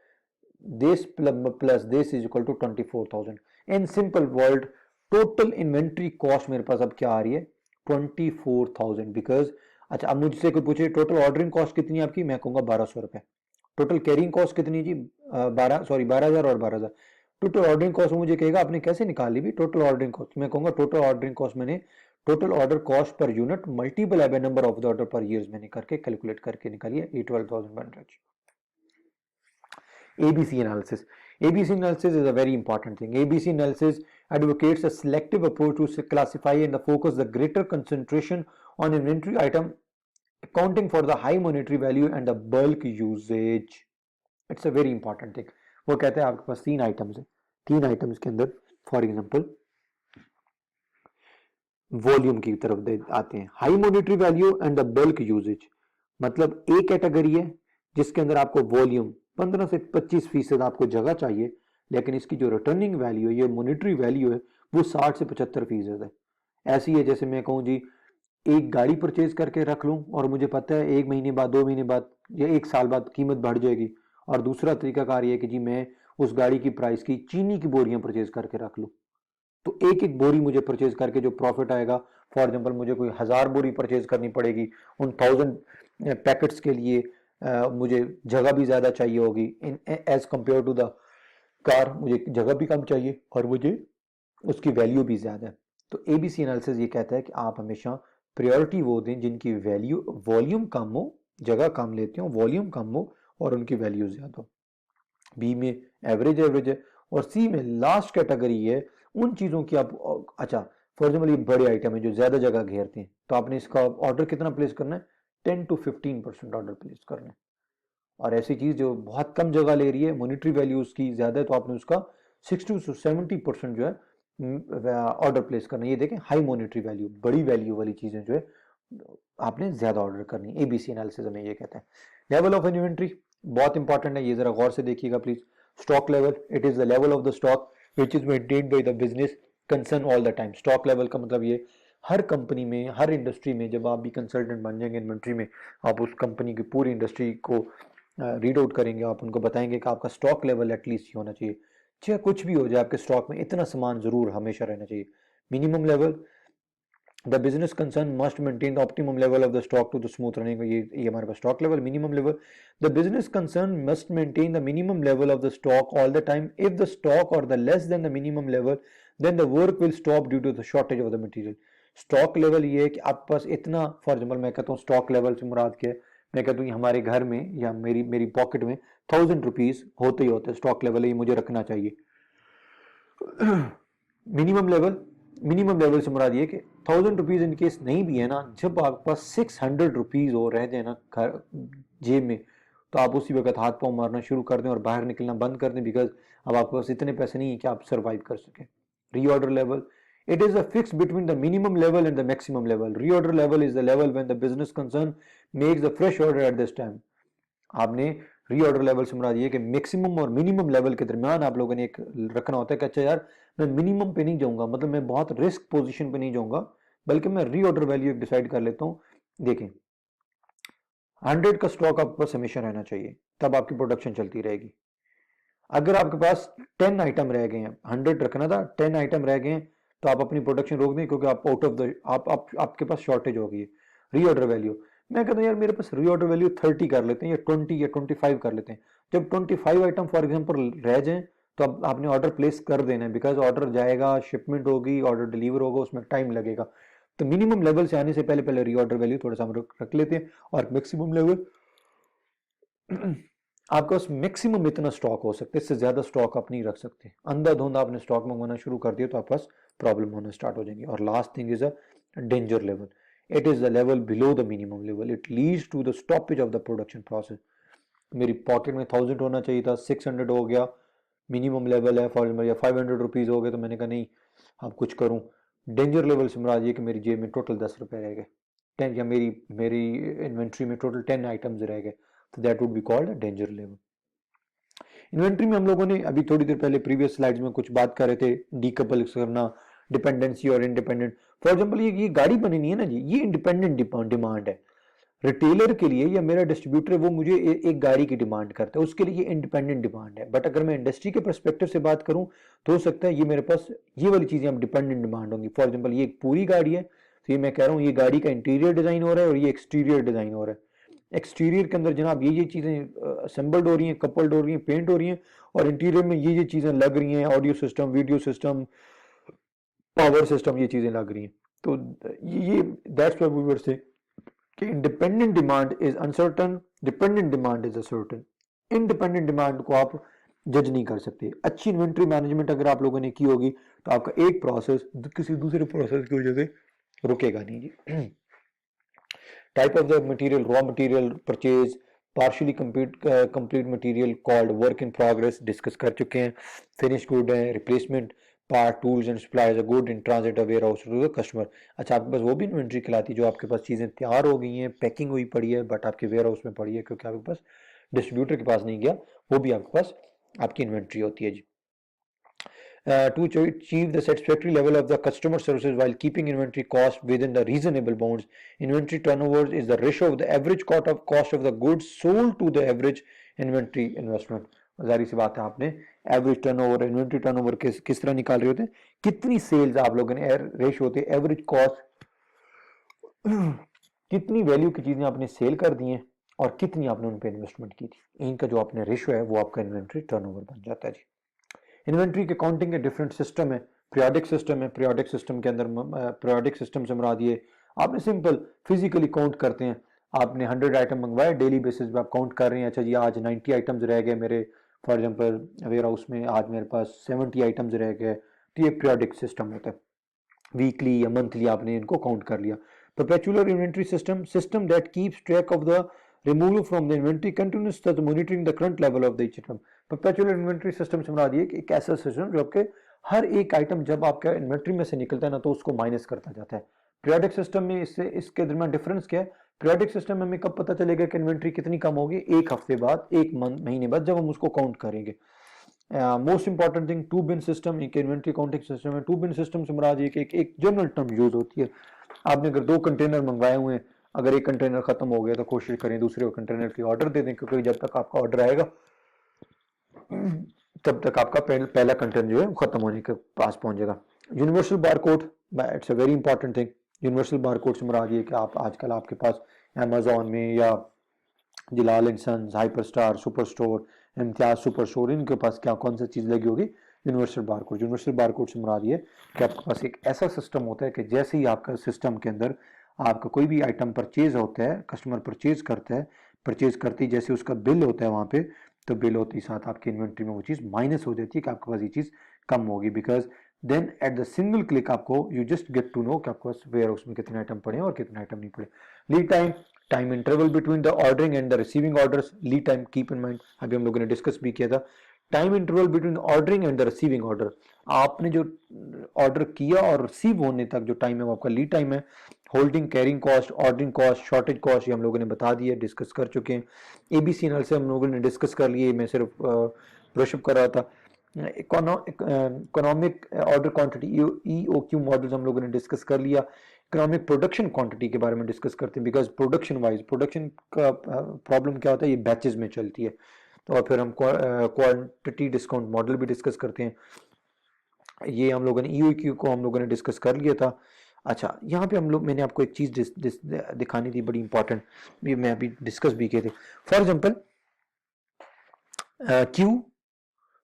this plus this is equal to 24,000। in simple world total inventory cost मेरे पास अब क्या आ रही है 24,000, बिकॉज अच्छा अब मुझसे कोई पूछे टोटल ऑर्डरिंग कॉस्ट कितनी है आपकी, मैं कहूंगा 1200 रुपए। टोटल कैरिंग कॉस्ट कितनी है जी, 12,000 और 12,000। टोटल ऑर्डरिंग कॉस्ट मुझे कहेगा आपने कैसे निकाली भी टोटल ऑर्डरिंग कॉस्ट, मैं कहूंगा टोटल ऑर्डरिंग कॉस्ट मैंने total order cost per unit multiply by number of the order पर ईयर्स मैंने करके कैलकुलेट करके निकाली है, ये 12,100। ABC analysis. ABC analysis is a very important thing. ABC analysis advocates a selective approach to classify and focus the greater concentration on inventory item accounting for the high monetary value and the bulk usage. It's a very important thing. वो कहते हैं आपके पास 3 items है, 3 items के अंदर for example volume की तरफ आते हैं, high monetary value and the bulk usages, मतलब एक कैटेगरी है जिसके अंदर आपको वॉल्यूम 15 से 25% आपको जगह चाहिए, लेकिन इसकी जो रिटर्निंग वैल्यू है, ये मॉनेटरी वैल्यू है, वो 60 से 75% है। ऐसी है जैसे मैं कहूँ जी एक गाड़ी परचेज करके रख लूँ और मुझे पता है 1 महीने बाद, 2 महीने बाद या 1 साल बाद कीमत बढ़ जाएगी, और दूसरा तरीकाकार ये है कि जी मैं उस गाड़ी की प्राइस की चीनी की बोरियां परचेज करके रख लूँ, तो एक एक बोरी मुझे परचेज करके जो प्रॉफिट आएगा, फॉर एग्जांपल मुझे कोई 1000 बोरी परचेज करनी पड़ेगी, उन 1000 पैकेट्स के लिए मुझे जगह भी ज्यादा चाहिए होगी, in as compare to the car मुझे जगह भी कम चाहिए और मुझे उसकी वैल्यू भी ज्यादा है। तो एबीसी एनालिसिस ये कहता है कि आप हमेशा प्रायोरिटी वो दें जिनकी वैल्यू वॉल्यूम कम हो, जगह कम लेते हो, वॉल्यूम कम हो और उनकी वैल्यू ज्यादा हो। बी में एवरेज है, और सी में लास्ट कैटेगरी है उन चीजों की आप, अच्छा फॉर एग्जाम्पल ये बड़े आइटम है जो ज्यादा जगह घेरते हैं, तो आपने इसका ऑर्डर कितना प्लेस करना है, 10 to 15% ऑर्डर प्लेस करना है। और ऐसी चीज जो बहुत कम जगह ले रही है, मॉनिटरी वैल्यू उसकी ज्यादा है, तो आपने उसका 60 to 70% जो है ऑर्डर प्लेस करना है। ये देखें हाई मॉनिटरी वैल्यू, बड़ी वैल्यू वाली चीजें जो है आपने ज्यादा ऑर्डर करनी है। एबीसी एनालिसिस में ये कहता है। लेवल ऑफ इन्वेंट्री बहुत इंपॉर्टेंट है, ये जरा गौर से देखिएगा please. Stock level, it is the level of the stock which is maintained by the business concern all the time. Stock level का मतलब ये हर कंपनी में, हर इंडस्ट्री में, जब आप भी कंसल्टेंट बन जाएंगे इन्वेंट्री में, आप उस कंपनी की पूरी इंडस्ट्री को रीड आउट करेंगे, आप उनको बताएंगे कि आपका स्टॉक लेवल एटलीस्ट ये होना चाहिए, चाहे कुछ भी हो जाए आपके स्टॉक में इतना सामान जरूर हमेशा रहना चाहिए। Minimum level, the business concern must maintain the optimum level of the stock to the smooth running, ये हमारे पास stock level, minimum level. The business concern must maintain the minimum level of the stock all the time. If the stock or the less than the minimum level then the work will stop due to the shortage of the material. Stock level ये है कि आपके पास इतना, for example मैं कहता हूँ stock level से मुराद क्या है, मैं कहता हूँ हमारे घर में या मेरी पॉकेट में 1000 रुपीज होते ही होते, स्टॉक लेवल ये मुझे रखना चाहिए। मिनिमम लेवल से मुराद ये कि 1000 रुपीज इन केस नहीं भी है ना, जब आपके पास 600 रुपीज हो रह जाए ना घर जेब में, तो आप उसी वक्त हाथ पांव मारना शुरू कर दें और बाहर निकलना बंद कर दें, बिकॉज अब आपके पास इतने पैसे नहीं है कि आप सर्वाइव कर सकें। Reorder level, it is a fix between the minimum level and the maximum level. Reorder level is the level when the business concern makes the fresh order at this time. आपने reorder level से मुराद ये कि maximum और minimum level के दरमियान आप लोगों ने एक रखना होता है कि अच्छा यार मैं मिनिमम पे नहीं जाऊंगा, मतलब मैं बहुत रिस्क पोजीशन पे नहीं जाऊंगा, बल्कि मैं रीऑर्डर वैल्यू डिसाइड कर लेता हूँ। देखें 100 का स्टॉक आपके पास हमेशा रहना चाहिए, तब आपकी प्रोडक्शन चलती रहेगी। अगर आपके पास 10 आइटम रह गए हैं, 100 रखना था, 10 आइटम रह गए हैं, तो आप अपनी प्रोडक्शन रोक दें, क्योंकि आप आउट ऑफ द आपके पास शॉर्टेज हो गई है। रीऑर्डर वैल्यू, मैं कहता हूँ यार मेरे पास रीऑर्डर वैल्यू 30 कर लेते हैं, या 20 या 25 कर लेते हैं। जब 25 आइटम फॉर एग्जांपल रह जाएं, तो अब आपने ऑर्डर प्लेस कर देना है, बिकॉज ऑर्डर जाएगा, शिपमेंट होगी, ऑर्डर डिलीवर होगा, उसमें टाइम लगेगा। तो मिनिमम लेवल से आने से पहले पहले रीऑर्डर वैल्यू थोड़ा सा हम रख लेते हैं, और मैक्सिमम लेवल आपके पास मैक्सिमम इतना स्टॉक हो सकता है, इससे ज्यादा स्टॉक आप नहीं रख सकते। अंधाधुंध आपने स्टॉक मंगवाना शुरू कर दिया तो आपके पास प्रॉब्लम होना स्टार्ट हो जाएंगी। और last thing is a danger level, it is the level below the minimum level, it leads to the stoppage of the production process. मेरी पॉकेट में 1000 होना चाहिए था, 600 हो गया, मिनिमम लेवल है फॉर एग्जाम्पल, या 500 रुपीज हो गए, तो मैंने कहा नहीं अब कुछ करूं। डेंजर लेवल से मुराद ये कि मेरी जेब में टोटल 10 रुपए रह गए, 10, या मेरी मेरी इन्वेंट्री में टोटल 10 आइटम्स रह गए, तो that would be called a danger level. Inventory में हम लोगों ने अभी थोड़ी देर पहले प्रीवियस स्लाइड्स में कुछ बात कर रहे थे, डीकपल करना, डिपेंडेंसी और इंडिपेंडेंट। फॉर एग्जांपल ये गाड़ी बनी है ना जी, ये इंडिपेंडेंट डिमांड है। रिटेलर के लिए या मेरा डिस्ट्रीब्यूटर वो मुझे एक गाड़ी की डिमांड करता है, उसके लिए ये इंडिपेंडेंट डिमांड है। बट अगर मैं इंडस्ट्री के परस्पेक्टिव से बात करूं, तो हो सकता है ये मेरे पास ये वाली चीजें अब डिपेंडेंट डिमांड होंगी। फॉर एग्जांपल ये एक पूरी गाड़ी है, तो ये मैं कह रहा हूँ ये गाड़ी का इंटीरियर डिजाइन हो रहा है और ये एक्सटीरियर डिजाइन हो रहा है। एक्सटीरियर के अंदर जनाब ये चीजें असेंबल्ड हो रही हैं, कपल्ड हो रही हैं, पेंट हो रही हैं, और इंटीरियर में ये चीजें लग रही हैं, audio system, video system, power system, ये चीजें लग रही हैं। तो ये दैट्स व्हाई वी वर से कि independent demand is uncertain, dependent demand is ascertain. Independent demand को आप जज नहीं कर सकते। अच्छी इन्वेंट्री मैनेजमेंट अगर आप लोगों ने की होगी, तो आपका एक प्रोसेस किसी दूसरे प्रोसेस की वजह से रुकेगा नहीं जी। Type of the material, raw material purchase, partially complete material called work in progress, discuss कर चुके हैं। फिनिश गुड है, replacement part, tools and supplies good in transit warehouse to the customer. अच्छा, आपके पास वो भी इन्वेंट्री कहलाती है जो आपके पास चीज़ें तैयार हो गई हैं, पैकिंग हुई पड़ी है, बट आपके वेयर हाउस में पड़ी है क्योंकि आपके पास डिस्ट्रीब्यूटर के पास नहीं गया, वो भी आपके पास आपकी इन्वेंट्री होती है जी। To achieve the satisfactory level of the customer services while keeping inventory cost within the reasonable bounds. Inventory turnover is the ratio of the average cost of the goods sold to the average inventory investment. जारी सी बात है, आपने average turnover, inventory turnover किस तरह निकाल रहे होते हैं, कितनी सेल्स आप लोगों ने, रेशियो होते हैं एवरेज कॉस्ट, कितनी वैल्यू की चीजें आपने सेल कर दी हैं और कितनी आपने उन पे इन्वेस्टमेंट की थी, इनका जो आपने रेशियो है वो आपका इन्वेंट्री टर्नओवर बन जाता है जी। इन्वेंट्री के काउंटिंग के डिफरेंट सिस्टम है। पीरियोडिक सिस्टम है, पीरियोडिक सिस्टम के अंदर पीरियोडिक सिस्टम से मुराद ये आपने सिंपल फिजिकली काउंट करते हैं। आपने 100 आइटम मंगवाए, डेली बेसिस पे आप काउंट कर रहे हैं, अच्छा जी आज 90 आइटम्स रह गए मेरे, फॉर एग्जांपल वेयर हाउस में आज मेरे पास 70 आइटम्स रह गए, तो ये पीरियोडिक सिस्टम होता है। वीकली या मंथली आपने इनको काउंट कर लिया। Perpetual inventory system that keeps track of the removal from the inventory continuous thus monitoring the current level of the each item. Perpetual inventory system से मुराद ये कि एक ऐसा सिस्टम जो आपके हर एक आइटम जब आपका इन्वेंट्री में से निकलता है ना, तो उसको माइनस करता जाता है। पीरियोडिक सिस्टम में इससे इसके दरमियान डिफरेंस क्या है, पीरियोडिक सिस्टम में हमें कब पता चलेगा कि इन्वेंट्री कितनी कम होगी, एक हफ्ते बाद, एक महीने बाद, जब हम उसको काउंट करेंगे। Most important thing two bin system, एक इन्वेंट्री काउंटिंग सिस्टम है। टू बिन सिस्टम से मुराद ये कि एक जनरल टर्म यूज होती है। आपने अगर 2 कंटेनर मंगवाए हुए हैं, अगर एक कंटेनर खत्म हो गया तो कोशिश करें दूसरे कंटेनर की ऑर्डर दे दें, क्योंकि जब तक आपका ऑर्डर आएगा तब तक आपका पहला कंटेनर जो है खत्म होने के पास पहुंच जाएगा। Universal barcode, it's a very important thing. Universal barcode से मुराद ये कि आप आजकल आपके पास अमेजोन में या Jalal and sons, hyper star, super store, Imtiaz super store, इनके पास क्या कौन सी चीज लगी होगी, यूनिवर्सल बारकोड। यूनिवर्सल बारकोड से मुराद ये कि आपके पास एक ऐसा सिस्टम होता है कि जैसे ही आपका सिस्टम के अंदर आपका कोई भी आइटम परचेज होता है, कस्टमर परचेज करता है, परचेज करती जैसे उसका बिल होता है वहां पे, तो बिल होते ही साथ आपकी इन्वेंट्री में वो चीज माइनस हो जाती है कि आपके पास ये चीज कम होगी, because then at the single click आपको you just get to know कि आपके पास वेयर हाउस में कितने आइटम पड़े हैं और कितने आइटम नहीं पड़े। Lead time, time interval between the ordering and the receiving orders, lead time keep in mind, अभी हम लोगों ने डिस्कस भी किया था। Time interval between ordering and the receiving order, आपने जो ऑर्डर किया और रिसीव होने तक जो टाइम है वो आपका लीड टाइम है। Holding, carrying cost, ordering cost, shortage cost, ये हम लोगों ने बता दिया, डिस्कस कर चुके हैं। एबीसी एनालिसिस हम लोगों ने डिस्कस कर लिए, मैं सिर्फ ब्रशअप कर रहा था। Economic order quantity EOQ models हम लोगों ने डिस्कस कर लिया। इकोनॉमिक प्रोडक्शन क्वांटिटी के बारे में डिस्कस करते हैं, बिकॉज प्रोडक्शन का प्रॉब्लम क्या होता है, ये बैचेस में चलती है। तो और फिर हम क्वांटिटी डिस्काउंट मॉडल भी डिस्कस करते हैं। ये हम लोगों ने EOQ को हम लोगों ने डिस्कस कर लिया था। अच्छा, यहाँ पे मैंने आपको एक चीज़ दिखानी थी बड़ी इंपॉर्टेंट, ये मैं अभी डिस्कस भी किए थे। For example Q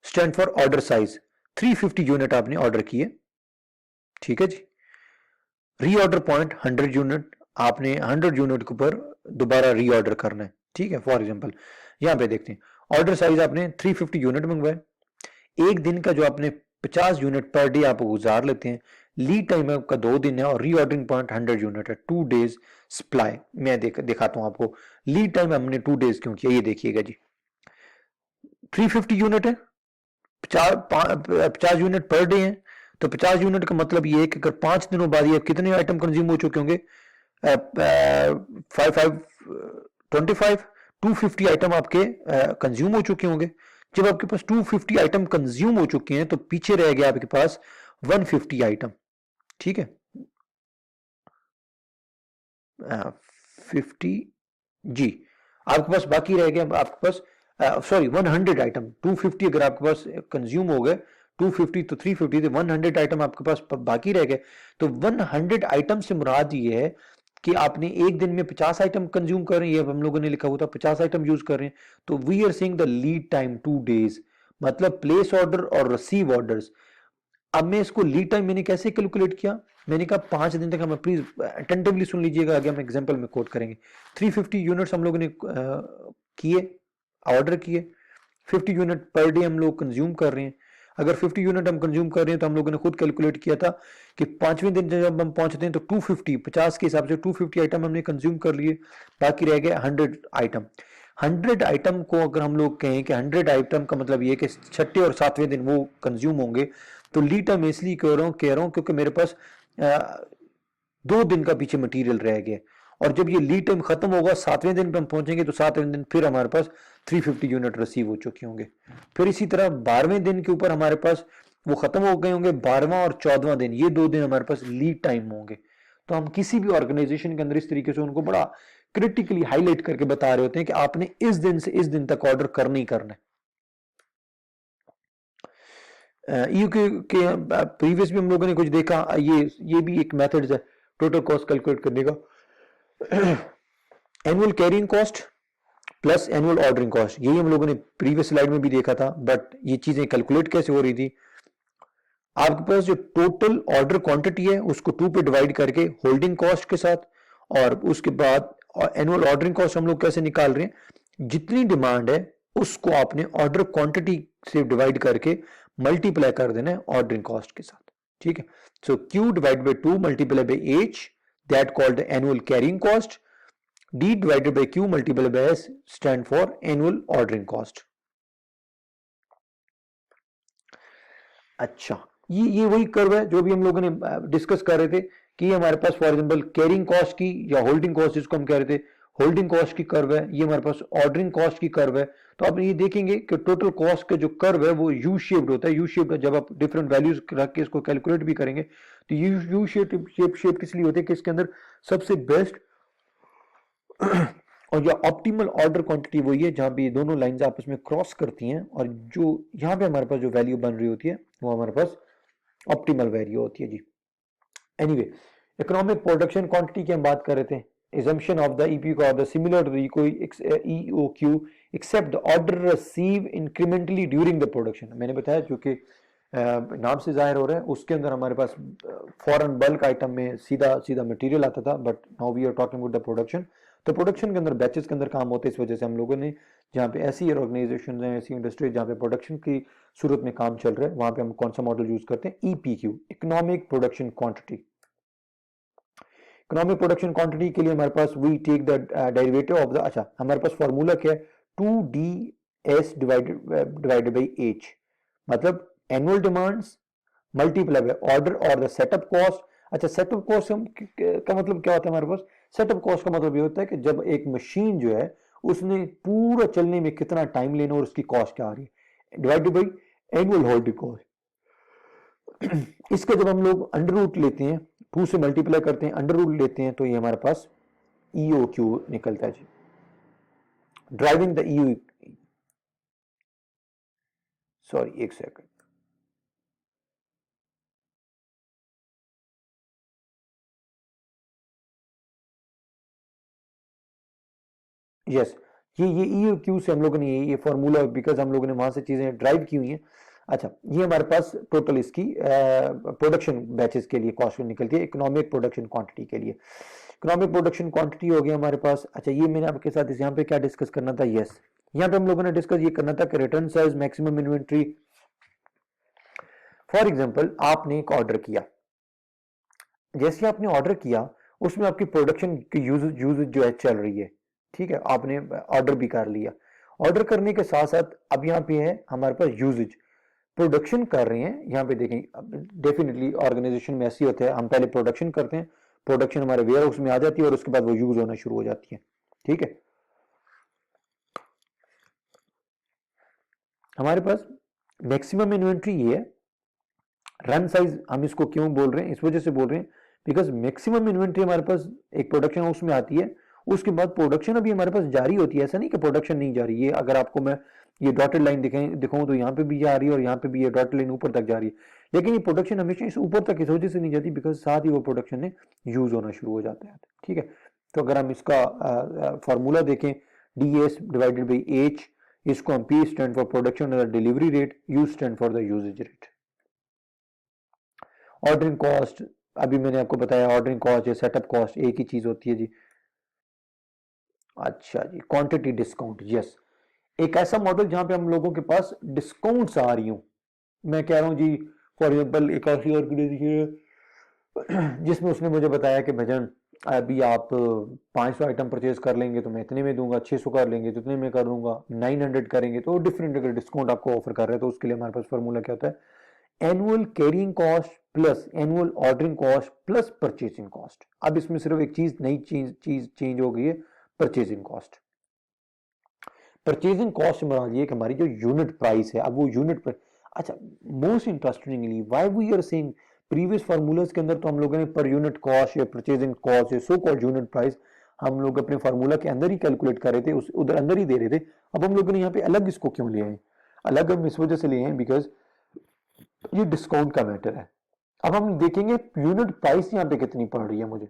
stand for order size, 350 unit आपने ऑर्डर किए, ठीक है जी। रीऑर्डर पॉइंट 100 यूनिट, आपने 100 यूनिट के ऊपर दोबारा रीऑर्डर करना है, ठीक है। फॉर एग्जांपल यहाँ पे देखते हैं ऑर्डर साइज आपने 350 यूनिट मंगवाए, एक दिन का जो आपने 50 यूनिट पर डे आप गुजार लेते हैं, लीड टाइम आपका 2 दिन है और रीऑर्डरिंग पॉइंट 100 यूनिट है, 2 डेज सप्लाई। मैं दिखाता हूं आपको लीड टाइम हमने 2 डेज क्यों किया, ये देखिएगा जी। 350 यूनिट है, 50 यूनिट पर डे है, तो 50 यूनिट का मतलब ये है कि अगर 5 दिनों बाद ये कितने आइटम कंज्यूम हो चुके होंगे, 25 250 आइटम आपके कंज्यूम हो चुके होंगे। जब आपके पास 250 आइटम कंज्यूम हो चुके हैं तो पीछे रह गया आपके पास 150 आइटम, ठीक है। 50 जी, आपके पास बाकी रह गया, आपके पास सॉरी 100 आइटम, 250 अगर आपके पास कंज्यूम हो गए, 250 तो 350 तो 100 आइटम आपके पास बाकी रह गए। तो 100 आइटम से मुराद ये है कि आपने एक दिन में 50 आइटम कंज्यूम कर रहे हैं, ये हम लोगों ने लिखा हुआ था 50 आइटम यूज कर रहे हैं, तो we are saying the lead time 2 days, मतलब प्लेस ऑर्डर और रिसीव ऑर्डर्स। अब मैं इसको लीड टाइम मैंने कैसे कैलकुलेट किया, मैंने कहा 5 दिन तक, हम प्लीज अटेंटिवली सुन लीजिएगा, आगे हम एग्जांपल में कोट करेंगे। 350 यूनिट्स हम लोगों ने किए, ऑर्डर किए, 50 यूनिट पर डे हम लोग कंज्यूम कर रहे हैं। अगर 50 यूनिट हम कंज्यूम कर रहे हैं तो हम लोगों ने खुद कैलकुलेट किया था कि 5वें दिन जब हम पहुंचते हैं तो 250 50 के हिसाब से 250 आइटम हमने कंज्यूम कर लिए, बाकी रह गए 100 आइटम। 100 आइटम को अगर हम लोग कहें कि 100 आइटम का मतलब ये कि छठे और सातवें दिन वो कंज्यूम होंगे, तो लीड टाइम इसलिए कह रहा हूँ क्योंकि मेरे पास 2 दिन का पीछे मटेरियल रह गया, और जब ये लीड टाइम खत्म होगा 7वें दिन पे हम पहुंचेंगे तो 7वें दिन फिर हमारे पास 350 यूनिट रिसीव हो चुके होंगे। फिर इसी तरह 12वें दिन के ऊपर हमारे पास वो खत्म हो गए होंगे, 12वां और 14वां दिन, ये 2 दिन हमारे पास लीड टाइम होंगे। तो हम किसी भी ऑर्गेनाइजेशन के अंदर इस तरीके से उनको बड़ा क्रिटिकली हाईलाइट करके बता रहे होते हैं कि आपने इस दिन से इस दिन तक ऑर्डर करना ही करना है। के प्रीवियस भी हम लोगों ने कुछ देखा, ये भी एक मेथड है टोटल कॉस्ट कैलकुलेट करने का। Annual carrying cost plus annual ordering cost, यही हम लोगों ने प्रीवियस स्लाइड में भी देखा था, बट ये चीजें कैलकुलेट कैसे हो रही थी, आपके पास जो टोटल ऑर्डर क्वांटिटी है उसको 2 पे डिवाइड करके होल्डिंग कॉस्ट के साथ, और उसके बाद एनुअल ऑर्डरिंग कॉस्ट हम लोग कैसे निकाल रहे हैं, जितनी डिमांड है उसको आपने ऑर्डर क्वांटिटी से डिवाइड करके मल्टीप्लाई कर देना है ऑर्डरिंग कॉस्ट के साथ, ठीक है। सो Q divide by 2 multiply by H, that called annual carrying cost, D divided by Q multiplied by S stand for annual ordering cost। अच्छा, ये वही कर्व है जो भी हम लोगों ने डिस्कस कर रहे थे कि हमारे पास फॉर एग्जांपल कैरिंग कॉस्ट की या होल्डिंग कॉस्ट जिसको हम कह रहे थे, होल्डिंग कॉस्ट की कर्व है, ये हमारे पास ऑर्डरिंग कॉस्ट की कर्व है। तो आप ये देखेंगे कि टोटल कॉस्ट का जो कर्व है वो यू शेप्ड होता है। यू शेप्ड जब आप डिफरेंट वैल्यूज रख के इसको कैलकुलेट भी करेंगे तो यू शेप किस लिए होते हैं कि इसके अंदर सबसे बेस्ट और जो ऑप्टिमल ऑर्डर क्वांटिटी वही है जहां पे ये दोनों लाइंस आपस में क्रॉस करती हैं, और जो यहाँ पे हमारे पास जो वैल्यू बन रही होती है वो हमारे पास ऑप्टिमल वैल्यू होती है जी। एनीवे, इकोनॉमिक प्रोडक्शन क्वांटिटी की हम बात कर रहे थे। assumption of the EPQ or the similar to the EOQ except the order receive incrementally during the production। मैंने बताया जो कि नाम से जाहिर हो रहा है, उसके अंदर हमारे पास फॉरन बल्क आइटम में सीधा सीधा मटेरियल आता था, but now we are talking about the production. तो प्रोडक्शन के अंदर बैचेस के अंदर काम होते हैं, इस वजह से हम लोगों ने जहाँ पे ऐसी ऑर्गेनाइजेशन है, ऐसी इंडस्ट्री जहाँ पे प्रोडक्शन की सूरत में काम चल रहा है, वहाँ पे हम कौन सा मॉडल यूज करते हैं, EPQ, economic production quantity. Economic production quantity के लिए हमारे पास we take the derivative of the, अच्छा हमारे पास फॉर्मूला क्या है, 2DS डिवाइडेड बाई H, मतलब annual demands multiply by order और द सेटअप कॉस्ट। अच्छा, सेटअप कॉस्ट का मतलब क्या होता है हमारे पास, सेटअप कॉस्ट का मतलब ये होता है कि जब एक मशीन जो है उसने पूरा चलने में कितना टाइम लेना और उसकी कॉस्ट क्या आ रही है, divided by annual holding cost. इसका जब हम लोग अंडर रूट लेते हैं, 2 से मल्टीप्लाई करते हैं, अंडर रूट लेते हैं, तो ये हमारे पास EOQ निकलता है जी, ड्राइविंग द EO, सॉरी एक सेकंड, यस, ये EOQ से हम लोगों ने ये फॉर्मूला, बिकॉज हम लोगों ने वहां से चीजें ड्राइव की हुई हैं। अच्छा, ये हमारे पास टोटल इसकी प्रोडक्शन बैचेस के लिए कॉस्ट निकलती है, इकोनॉमिक प्रोडक्शन क्वांटिटी के लिए। इकोनॉमिक प्रोडक्शन क्वांटिटी हो गया हमारे पास। अच्छा, ये मैंने आपके साथ यहाँ पे क्या डिस्कस करना था, यस, यहाँ पे हम लोगों ने डिस्कस ये करना था कि return size, maximum inventory. For example आपने एक ऑर्डर किया, जैसे आपने ऑर्डर किया उसमें आपकी प्रोडक्शन की यूज जो है चल रही है, ठीक है, आपने ऑर्डर भी कर लिया। ऑर्डर करने के साथ साथ अब यहाँ पे है हमारे पास यूजेज, प्रोडक्शन कर रहे हैं। यहाँ पे देखें, डेफिनेटली ऑर्गेनाइजेशन में ऐसी होता है, हम पहले प्रोडक्शन करते हैं, प्रोडक्शन हमारे वेयर हाउस में आ जाती है और उसके बाद वो यूज होना शुरू हो जाती है, ठीक है। हमारे पास मैक्सिमम इन्वेंट्री ये है। रन साइज हम इसको क्यों बोल रहे हैं, इस वजह से बोल रहे हैं बिकॉज मैक्सिमम इन्वेंट्री हमारे पास एक प्रोडक्शन हाउस में आती है, उसके बाद प्रोडक्शन अभी हमारे पास जारी होती है। ऐसा नहीं कि प्रोडक्शन नहीं जा रही है, अगर आपको मैं ये डॉटेड लाइन दिखाऊं तो यहाँ पे भी जा रही है और यहाँ पे भी ये डॉटेड लाइन ऊपर तक जा रही है, लेकिन ये प्रोडक्शन हमेशा इस ऊपर तक इस वजह से नहीं जाती बिकॉज साथ ही वो प्रोडक्शन ने यूज होना शुरू हो जाता है, ठीक है। तो अगर हम इसका फॉर्मूला देखें, DS डिवाइडेड बाई H, इसको हम P stand for production delivery rate, U stand for the usages rate. Ordering cost, अभी मैंने आपको बताया ऑर्डरिंग कॉस्ट या सेटअप कॉस्ट एक ही चीज होती है जी। अच्छा जी, क्वांटिटी डिस्काउंट, यस, एक ऐसा मॉडल जहां पे हम लोगों के पास डिस्काउंट्स आ रही हूं। मैं कह रहा हूं जी, फॉर एग्जांपल एक ऐसी ऑर्गेनाइजेशन जिसमें उसने मुझे बताया कि भजन अभी आप 500 आइटम परचेज कर लेंगे तो मैं इतने में दूंगा, 600 कर लेंगे तो इतने में कर दूंगा, 900 करेंगे तो डिफरेंट अगर डिस्काउंट आपको ऑफर कर रहे हैं तो उसके लिए हमारे पास फॉर्मूला क्या होता है, annual carrying cost plus annual ordering cost plus purchasing cost. अब इसमें सिर्फ एक चीज नई चीज चेंज हो गई है, परचेसिंग कॉस्ट। परचेसिंग कॉस्ट मराद ये कि हमारी जो यूनिट प्राइस है, अब वो यूनिट प्राइस, अच्छा, most interestingly why we are saying, previous formulas के अंदर तो हम लोगों ने पर यूनिट कॉस्ट या परचेसिंग कॉस्ट या सो कॉल्ड यूनिट प्राइस हम लोग अपने फार्मूला के अंदर ही कैलकुलेट कर रहे थे, उस उधर अंदर ही दे रहे थे। अब हम लोगों ने यहाँ पे अलग इसको क्यों लिया है, अलग हम इस वजह से लिए हैं बिकॉज ये डिस्काउंट का मैटर है। अब हम देखेंगे यूनिट प्राइस यहाँ पे कितनी पड़ रही है मुझे,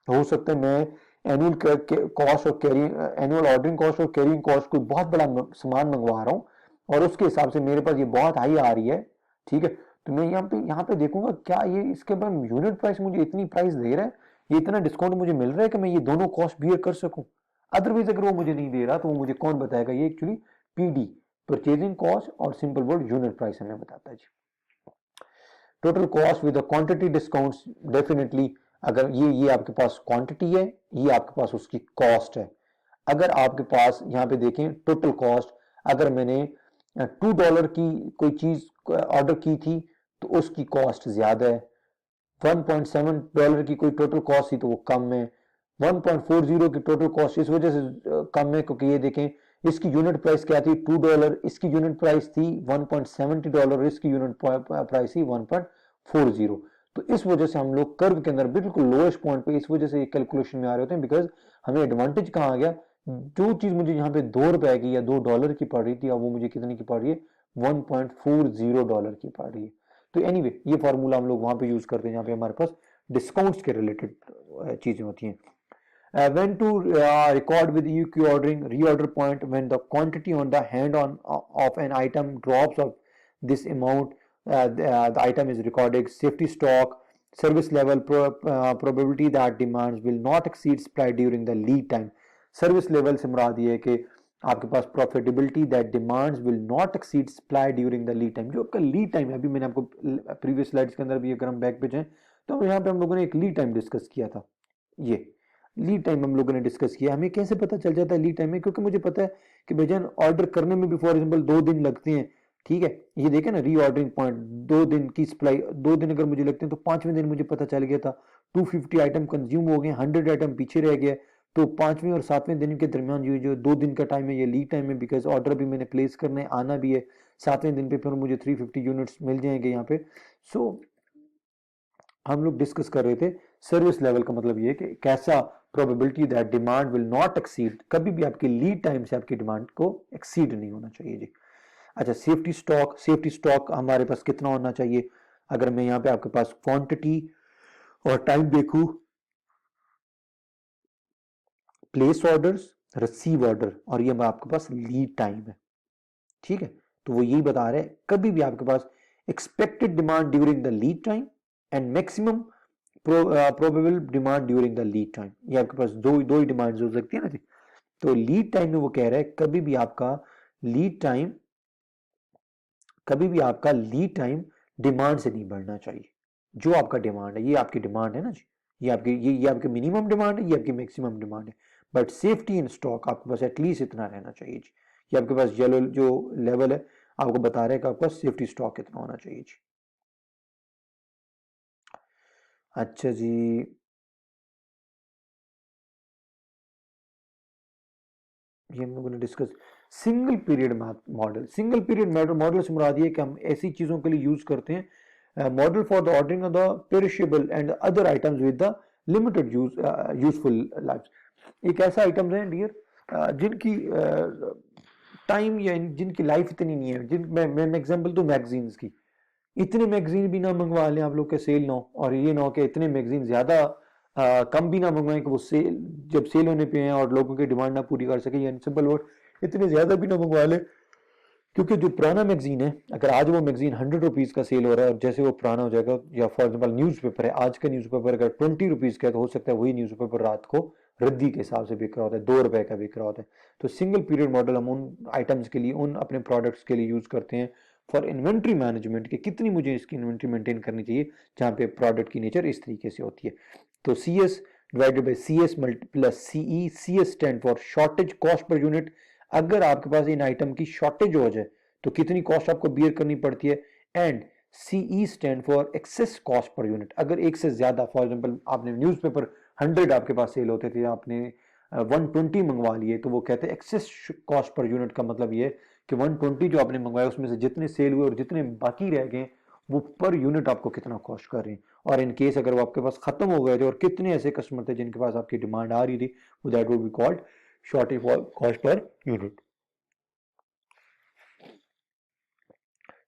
हो सकता है मैं एनुअल कॉस्ट और कैरिंग, एनुअल ऑर्डरिंग कॉस्ट और कैरिंग कॉस्ट कोई बहुत बड़ा सामान मंगवा रहा हूँ और उसके हिसाब से मेरे पास ये बहुत हाई आ रही है, ठीक है, तो मैं यहाँ पे देखूंगा क्या ये इसके बाद यूनिट प्राइस मुझे इतनी प्राइस दे रहा है, ये इतना डिस्काउंट मुझे मिल रहा है कि मैं ये दोनों कॉस्ट बियर कर सकूं। अदरवाइज अगर वो मुझे नहीं दे रहा तो वो मुझे कौन बताएगा, ये एक्चुअली PD, परचेजिंग कॉस्ट और सिंपल वर्ड यूनिट प्राइस हमें बताता है जी। Total cost with quantity discounts, definitely अगर ये आपके पास क्वांटिटी है, ये आपके पास उसकी कॉस्ट है। अगर आपके पास यहाँ पे देखें टोटल कॉस्ट, अगर मैंने $2 की कोई चीज ऑर्डर की थी तो उसकी कॉस्ट ज्यादा है, $1.7 की कोई टोटल कॉस्ट थी तो वो कम है, 1.40 की टोटल कॉस्ट इस वजह से कम है क्योंकि ये देखें इसकी यूनिट प्राइस क्या थी, $2, इसकी यूनिट प्राइस थी $1.70, इसकी यूनिट प्राइस थी 1.40। तो इस वजह से हम लोग कर्व के अंदर बिल्कुल लोएस्ट पॉइंट पे इस वजह से कैलकुलेशन में आ रहे होते हैं बिकॉज हमें एडवांटेज कहाँ आ गया, जो चीज मुझे यहाँ पे $2 की या $2 की पड़ रही थी अब वो मुझे कितने की पड़ रही है, $1.40 की पड़ रही है। तो एनीवे ये फार्मूला हम लोग वहां पे यूज करते हैं जहाँ पे हमारे पास डिस्काउंट्स के रिलेटेड चीजें होती हैं। When to record with EQ ordering, reorder point when the quantity on the hand on of an item drops of this amount, the item is recorded. Safety stock, service level probability that demands will not exceed supply during the lead time. Service level से मुराद ये है कि आपके पास profitability that demands will not exceed supply during the lead time. जो आपका lead time है, अभी मैंने आपको प्रीवियस स्लाइड्स के अंदर भी अगर हम बैक पे जाएं तो यहाँ पे हम लोगों ने एक लीड टाइम डिस्कस किया था। ये लीड टाइम हम लोगों ने डिस्कस किया। हमें कैसे पता चल जाता है लीड टाइम में, क्योंकि मुझे पता है कि भैया ऑर्डर करने में भी फॉर एग्जांपल 2 दिन लगते हैं, ठीक है, ये देखें ना रीऑर्डरिंग पॉइंट, 2 दिन की सप्लाई, 2 दिन अगर मुझे लगते हैं तो 5वें दिन मुझे पता चल गया था 250 आइटम कंज्यूम हो गए, 100 आइटम पीछे रह गया, तो 5वें और 7वें दिन के दरमियान ये जो 2 दिन का टाइम है ये लीड टाइम है बिकॉज ऑर्डर भी मैंने प्लेस करना है, आना भी है, 7वें दिन पे फिर मुझे 350 यूनिट्स मिल जाएंगे यहाँ पे। सो हम लोग डिस्कस कर रहे थे सर्विस लेवल का मतलब ये कि कैसा probability that demand will not exceed, कभी भी आपकी लीड टाइम से आपकी डिमांड को एक्सीड नहीं होना चाहिए जी। अच्छा, सेफ्टी स्टॉक हमारे पास कितना होना चाहिए? अगर मैं यहाँ पे आपके पास क्वांटिटी और टाइम देखूं, प्लेस ऑर्डर्स, रिसीव ऑर्डर, और ये आपके पास लीड टाइम है, ठीक है। तो वो यही बता रहे हैं कभी भी आपके पास expected demand during the lead time and maximum probable demand during the lead time, ये आपके पास दो ही डिमांड्स हो सकती है ना जी। तो लीड टाइम में वो कह रहा है कभी भी आपका लीड टाइम डिमांड से नहीं बढ़ना चाहिए। जो आपका डिमांड है, ये आपकी डिमांड है ना जी, ये आपकी मिनिमम डिमांड है, ये आपकी मैक्सिमम डिमांड है। बट सेफ्टी इन स्टॉक आपके पास एटलीस्ट इतना रहना चाहिए जी। ये आपके पास येलो जो लेवल है आपको बता रहे हैं कि आपका सेफ्टी स्टॉक कितना होना चाहिए जी। अच्छा जी, ये हम लोगों ने discuss single period model. Single period model से मुराद ये कि हम ऐसी चीजों के लिए यूज करते हैं model for the ordering of the perishable and other items with the limited useful life. एक ऐसा आइटम है डियर जिनकी टाइम या जिनकी लाइफ इतनी नहीं है, जिन मैं एग्जांपल दूं मैगजीन्स की, इतने मैगजीन भी ना मंगवा लें आप लोग के सेल ना हो, और ये ना हो कि इतने मैगजीन ज्यादा कम भी ना मंगवाएं कि वो सेल जब सेल होने पे हैं और लोगों की डिमांड ना पूरी कर सके, या सिंपल वर्ड इतने ज्यादा भी ना मंगवा ले। क्योंकि जो पुराना मैगजीन है, अगर आज वो मैगजीन 100 रुपीज का सेल हो रहा है और जैसे वो पुराना हो जाएगा, या फॉर एग्जाम्पल न्यूज़पेपर है, आज का न्यूज़पेपर अगर 20 रुपीज का है तो हो सकता है वही न्यूज़पेपर रात को रद्दी के हिसाब से बिक रहा होता है, 2 रुपए का बिक रहा होता है। तो सिंगल पीरियड मॉडल हम उन आइटम्स के लिए, उन अपने प्रोडक्ट्स के लिए यूज करते हैं फॉर इन्वेंट्री मैनेजमेंट, के कितनी मुझे इसकी इन्वेंट्री मेंटेन करनी चाहिए, जहाँ पे प्रोडक्ट की नेचर इस तरीके से होती है। तो C S divided by C S plus C E, C S stand for shortage cost per unit. अगर आपके पास इन आइटम की शॉर्टेज हो जाए तो कितनी कॉस्ट आपको बियर करनी पड़ती है। And C E stand for excess cost per unit. अगर एक से ज्यादा, फॉर एग्जांपल आपने न्यूज़पेपर 100 आपके पास सेल होते थे, आपने 120 मंगवा लिए, तो वो कहते हैं एक्सेस कॉस्ट पर यूनिट का मतलब ये कि 120 जो आपने मंगवाया उसमें से जितने सेल हुए और जितने बाकी रह गए वो पर यूनिट आपको कितना कॉस्ट कर रहे हैं। और इन केस अगर वो आपके पास खत्म हो गए थे और कितने ऐसे कस्टमर थे जिनके पास आपकी डिमांड आ रही थी, वो that would be called shortage cost per unit.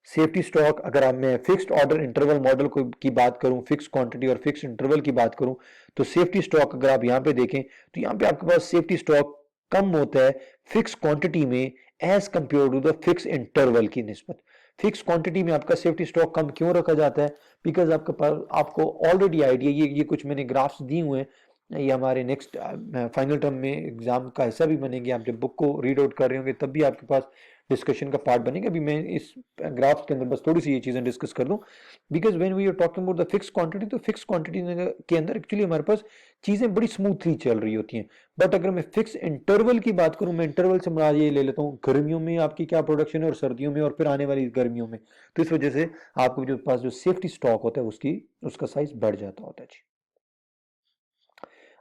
Safety stock, अगर आप मैं फिक्स्ड ऑर्डर इंटरवल मॉडल की बात करूं, फिक्स क्वांटिटी और फिक्स इंटरवल की बात करूं, तो सेफ्टी स्टॉक अगर आप यहां पे देखें तो यहां पे आपके पास सेफ्टी स्टॉक कम होता है फिक्स क्वांटिटी में as compare to the fix interval की निस्बत। फिक्स क्वांटिटी में आपका सेफ्टी स्टॉक कम क्यों रखा जाता है? बिकॉज आपके पास, आपको ऑलरेडी आइडिया, ये कुछ मैंने ग्राफ्स दिए हुए हैं, ये हमारे नेक्स्ट फाइनल टर्म में एग्जाम का हिस्सा भी बनेंगे। आप जब बुक को रीड आउट कर रहे होंगे तब भी आपके पास डिस्कशन का पार्ट बनेगा। अभी मैं इस ग्राफ्स के अंदर बस थोड़ी सी ये चीजें डिस्कस कर दूं, because when we are talking about the fix quantity, तो फिक्स क्वांटिटी के अंदर एक्चुअली हमारे पास चीजें बड़ी स्मूथली चल रही होती हैं। बट अगर मैं फिक्स इंटरवल की बात करूं, मैं इंटरवल से मुराद ये ले लेता हूं गर्मियों में आपकी क्या प्रोडक्शन है और सर्दियों में और फिर आने वाली गर्मियों में, तो इस वजह से आपके जो पास जो सेफ्टी स्टॉक होता है उसका साइज बढ़ जाता होता है जी।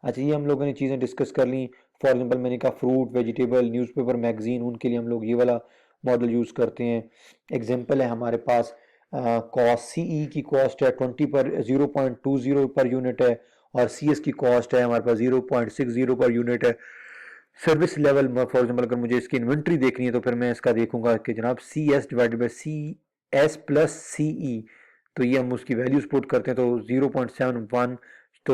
अच्छा, ये हम लोगों ने चीज़ें डिस्कस कर ली। फॉर एग्जांपल मैंने कहा फ्रूट, वेजिटेबल, न्यूज़पेपर, मैगजीन, उनके लिए हम लोग ये वाला मॉडल यूज़ करते हैं। एग्जांपल है हमारे पास कॉस्ट, सीई की कॉस्ट है 20 पर 0.20 पर यूनिट है, और सीएस की कॉस्ट है हमारे पास 0.60 पर यूनिट है। सर्विस लेवल फॉर एग्जांपल अगर मुझे इसकी इन्वेंट्री देखनी है तो फिर मैं इसका देखूंगा कि जनाब C S divided by C S plus C E, तो ये हम उसकी वैल्यूज पुट करते हैं तो 0.71। तो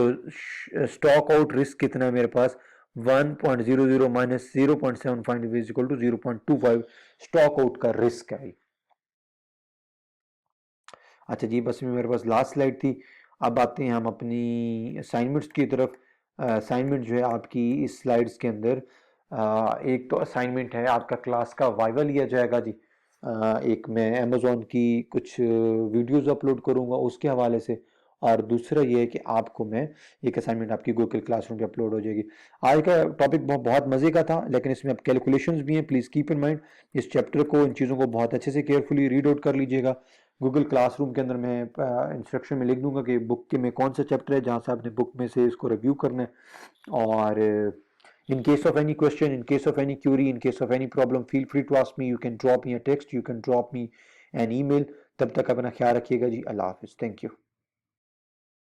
स्टॉक आउट रिस्क कितना है मेरे पास, 1.00 minus 0.75 is equal to 0.25 stock out का रिस्क है। अच्छा जी, बस में मेरे पास लास्ट स्लाइड थी। अब आते हैं हम अपनी असाइनमेंट्स की तरफ। असाइनमेंट जो है आपकी इस स्लाइड्स के अंदर, एक तो असाइनमेंट है आपका क्लास का वाइवा लिया जाएगा जी। एक मैं अमेज़ॉन की कुछ वीडियोस अपलोड करूंगा उसके हवाले से, और दूसरा ये है कि आपको मैं एक असाइनमेंट आपकी गूगल क्लासरूम पे अपलोड हो जाएगी। आज का टॉपिक बहुत मज़े का था, लेकिन इसमें अब कैलकुलेशंस भी हैं, प्लीज़ कीप इन माइंड। इस चैप्टर को, इन चीज़ों को बहुत अच्छे से केयरफुली रीड आउट कर लीजिएगा। गूगल क्लासरूम के अंदर मैं इंस्ट्रक्शन में लिख दूंगा कि बुक के में कौन सा चैप्टर है, जहाँ से आपने बुक में से इसको रिव्यू करना है। और In case of any question, in case of any query, in case of any problem, feel free to ask me. You can drop me a text, you can drop me an email. तब तक अपना ख्याल रखिएगा जी. अल्लाह हाफिज. Thank you.